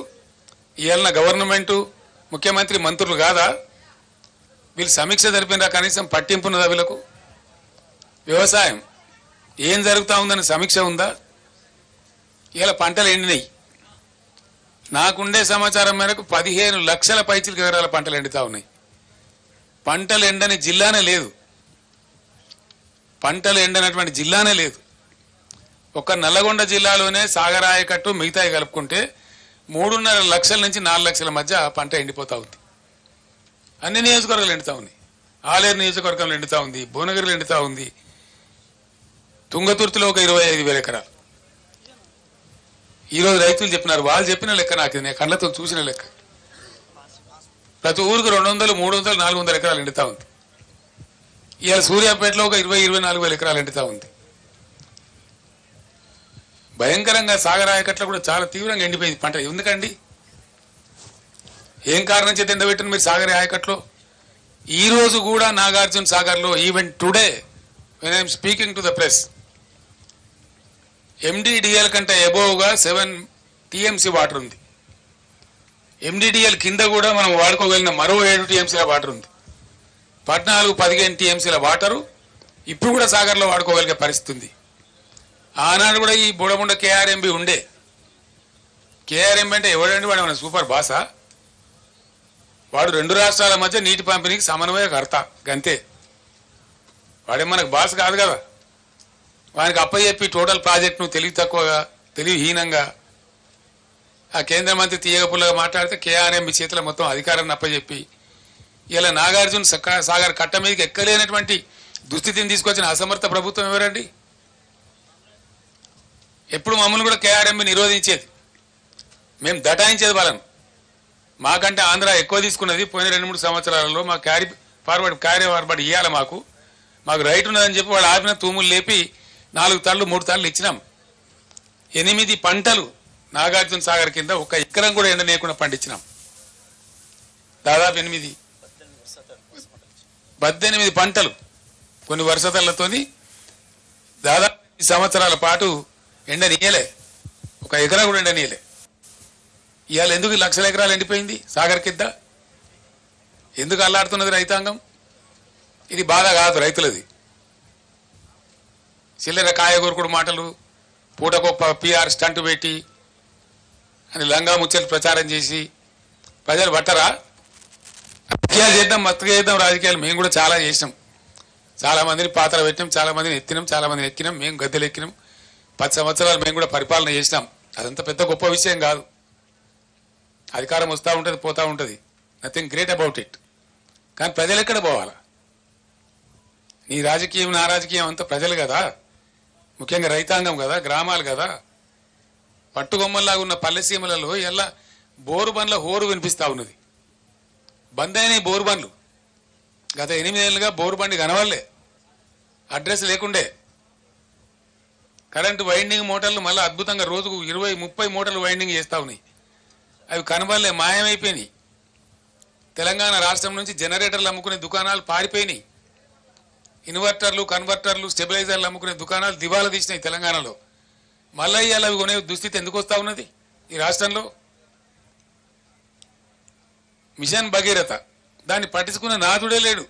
ఇవాళ గవర్నమెంటు, ముఖ్యమంత్రి, మంత్రులు కాదా? వీళ్ళు సమీక్ష జరిపినరా? కనీసం పట్టింపున్నదా వీళ్ళకు? వ్యవసాయం ఏం జరుగుతూ ఉందని సమీక్ష ఉందా? ఇవాళ పంటలు ఎండినాయి. నాకుండే సమాచారం మేరకు 15 లక్షల పైచిలకు ఎకరాల పంటలు ఎండుతా ఉన్నాయి. పంటలు ఎండని జిల్లానే లేదు, పంటలు ఎండనటువంటి జిల్లానే లేదు. ఒక నల్లగొండ జిల్లాలోనే సాగర్ ఆయకట్టు మిగతాయి కలుపుకుంటే 3.5 లక్షల నుంచి 4 లక్షల మధ్య పంట ఎండిపోతా ఉంది. అన్ని నియోజకవర్గాలు ఎండుతా ఉన్నాయి. ఆలేరు నియోజకవర్గంలో ఎండుతా ఉంది, భువనగిరిలో ఎండుతా ఉంది, తుంగతుర్తిలో ఒక 25,000 ఎకరాలు. ఈరోజు రైతులు చెప్పినారు, వాళ్ళు చెప్పిన లెక్క నాకు నేను కళ్ళతో చూసిన లెక్క. ప్రతి ఊరికి 200, 300, 400 ఎకరాలు ఎండుతా ఉంది. ఇవాళ సూర్యాపేటలో ఒక 20-24 ఎకరాలు ఎండుతా ఉంది. భయంకరంగా సాగర్ ఆయకట్లో కూడా చాలా తీవ్రంగా ఎండిపోయింది పంట. ఎందుకండి? ఏం కారణం చేత ఎండబెట్టిన మీరు సాగర్ ఆయకట్లో? ఈ రోజు కూడా నాగార్జున సాగర్లో even today when I'm speaking to the press, MDDL కంటే అబోవ్గా 7 TMC వాటర్ ఉంది. ఎండిడిఎల్ కింద కూడా మనం వాడుకోగలిగిన మరో 7 TMCల వాటర్ ఉంది. 14-15 TMCల వాటరు ఇప్పుడు కూడా సాగర్లో వాడుకోగలిగే పరిస్థితి ఉంది. ఆనాడు కూడా ఈ బుడముండ KRMB ఉండే. KRMB అంటే ఎవడండి? వాడు మన సూపర్ బాసా? వాడు 2 రాష్ట్రాల మధ్య నీటి పంపిణీకి సమన్వయకర్త గంతే. వాడే మనకు బాస్ కాదు కదా. వానికి అప్పచెప్పి టోటల్ ప్రాజెక్టును తెలివి తక్కువగా, తెలివిహీనంగా ఆ కేంద్ర మంత్రి తీయగపుల్లగా మాట్లాడితే KRMB చేతిలో మొత్తం అధికారాన్ని అప్పచెప్పి ఇలా నాగార్జున సాగర్ కట్ట మీదకి ఎక్కలేనటువంటి దుస్థితిని తీసుకొచ్చిన అసమర్థ ప్రభుత్వం ఎవరండి? ఎప్పుడు మమ్మల్ని కూడా KRMB నిరోధించేది, మేము దటాయించేది వాళ్ళను. మాకంటే ఆంధ్ర ఎక్కువ తీసుకున్నది పోయిన 2-3 సంవత్సరాలలో. మా క్యారీ ఫార్వర్డ్ ఇవ్వాలి, మాకు రైట్ ఉన్నదని చెప్పి వాళ్ళు ఆపిన తూములు లేపి 4 తళ్ళు 3 తళ్ళు ఇచ్చినాం. 8 పంటలు నాగార్జున సాగర్ కింద 1 ఎకరం కూడా ఎండనేయకుండా పండించినాం. దాదాపు 18 పంటలు కొన్ని వర్షతలతోని దాదాపు 8 సంవత్సరాల పాటు ఎండనీయలే, ఒక ఎకరా కూడా ఎండనీయలే. ఇవాళ ఎందుకు లక్షల ఎకరాలు ఎండిపోయింది సాగర్ కింద? ఎందుకు అల్లాడుతున్నది రైతాంగం? ఇది బాధ కాదు రైతులది. చిల్లర కాయగూరకుడు మాటలు, పూటకొప్ప పిఆర్ స్టంట్ పెట్టి అని లంగా ముచ్చలు ప్రచారం చేసి ప్రజలు పట్టరా? రాజకీయాలు చేద్దాం, మత్తుగా చేద్దాం రాజకీయాలు. మేము కూడా చాలా చేసినాం, చాలా మందిని పాత్ర పెట్టినాం, చాలా మందిని ఎత్తినాం, చాలా మందిని ఎక్కినాం, మేము గద్దెలు ఎక్కినాం. 10 సంవత్సరాలు మేము కూడా పరిపాలన చేసినాం. అదంతా పెద్ద గొప్ప విషయం కాదు. అధికారం వస్తూ ఉంటుంది, పోతూ ఉంటుంది, నథింగ్ గ్రేట్ అబౌట్ ఇట్. కానీ ప్రజలు ఎక్కడ పోవాలా? నీ రాజకీయం నా రాజకీయం అంతా ప్రజలు కదా, ముఖ్యంగా రైతాంగం కదా, గ్రామాలు కదా. పట్టుగొమ్మల్లాగా ఉన్న పల్లెసీమలలో ఎలా బోరు బండ్ల హోరు వినిపిస్తూ ఉన్నది. బంద్ అయినాయి బోరు బండ్లు. గత 8 ఏళ్ళుగా బోరు బండి కనవల్లే, అడ్రస్ లేకుండే. కరెంటు వైండింగ్ మోటార్లు మళ్ళీ అద్భుతంగా రోజుకు 20-30 మోటార్లు వైండింగ్ చేస్తూ ఉన్నాయి. అవి కనబడలే, మాయమైపోయినాయి. తెలంగాణ రాష్ట్రం నుంచి జనరేటర్లు అమ్ముకునే దుకాణాలు పారిపోయినాయి. ఇన్వర్టర్లు, కన్వర్టర్లు, స్టెబిలైజర్లు అమ్ముకునే దుకాణాలు దివాలా తీసినాయి తెలంగాణలో. మళ్ళీ ఇవాళ అవి కొనే దుస్థితి ఎందుకు వస్తూ ఉన్నది ఈ రాష్ట్రంలో? మిషన్ భగీరథ దాన్ని పట్టించుకున్న నాథుడే లేడు.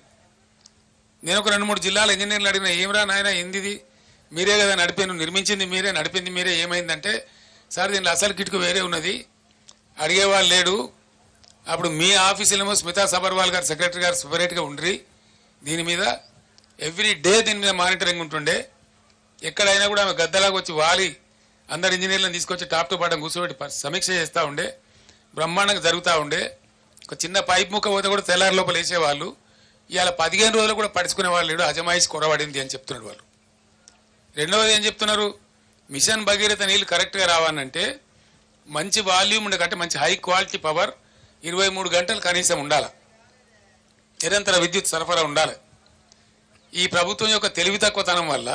నేను ఒక 2-3 జిల్లాల ఇంజనీర్లు అడిగిన, ఏమరా నాయన ఏంది, మీరే కదా నడిపాను, నిర్మించింది మీరే, నడిపింది మీరే, ఏమైందంటే సార్ దీనిలో అసలు కిటుకు వేరే ఉన్నది, అడిగేవాళ్ళు లేడు. అప్పుడు మీ ఆఫీసులేమో స్మితా సబర్వాల్ గారు సెక్రటరీ గారు సపరేట్గా ఉండ్రి, దీని మీద ఎవ్రీ డే దీని మీద మానిటరింగ్ ఉంటుండే. ఎక్కడైనా కూడా ఆమె గద్దలాగా వచ్చి వాలి అందరు ఇంజనీర్లను తీసుకొచ్చి టాప్ టు బాటం కూర్చోబెట్టి సమీక్ష చేస్తూ ఉండే. బ్రహ్మాండంగా జరుగుతూ ఉండే. ఒక చిన్న పైప్ ముక్క పోతే కూడా తెల్లారి లోపల వేసేవాళ్ళు. ఇవాళ 15 రోజులు కూడా పడుచుకునే వాళ్ళు లేడు, అజమాయిషి కొరబడింది అని చెప్తున్నాడు వాళ్ళు. రెండవది ఏం చెప్తున్నారు, మిషన్ భగీరథ నీళ్ళు కరెక్ట్గా రావాలంటే మంచి వాల్యూమ్ ఉండే కంటే మంచి హై క్వాలిటీ పవర్ 23 గంటలు కనీసం ఉండాలి, నిరంతర విద్యుత్ సరఫరా ఉండాలి. ఈ ప్రభుత్వం యొక్క తెలివి తక్కువతనం వల్ల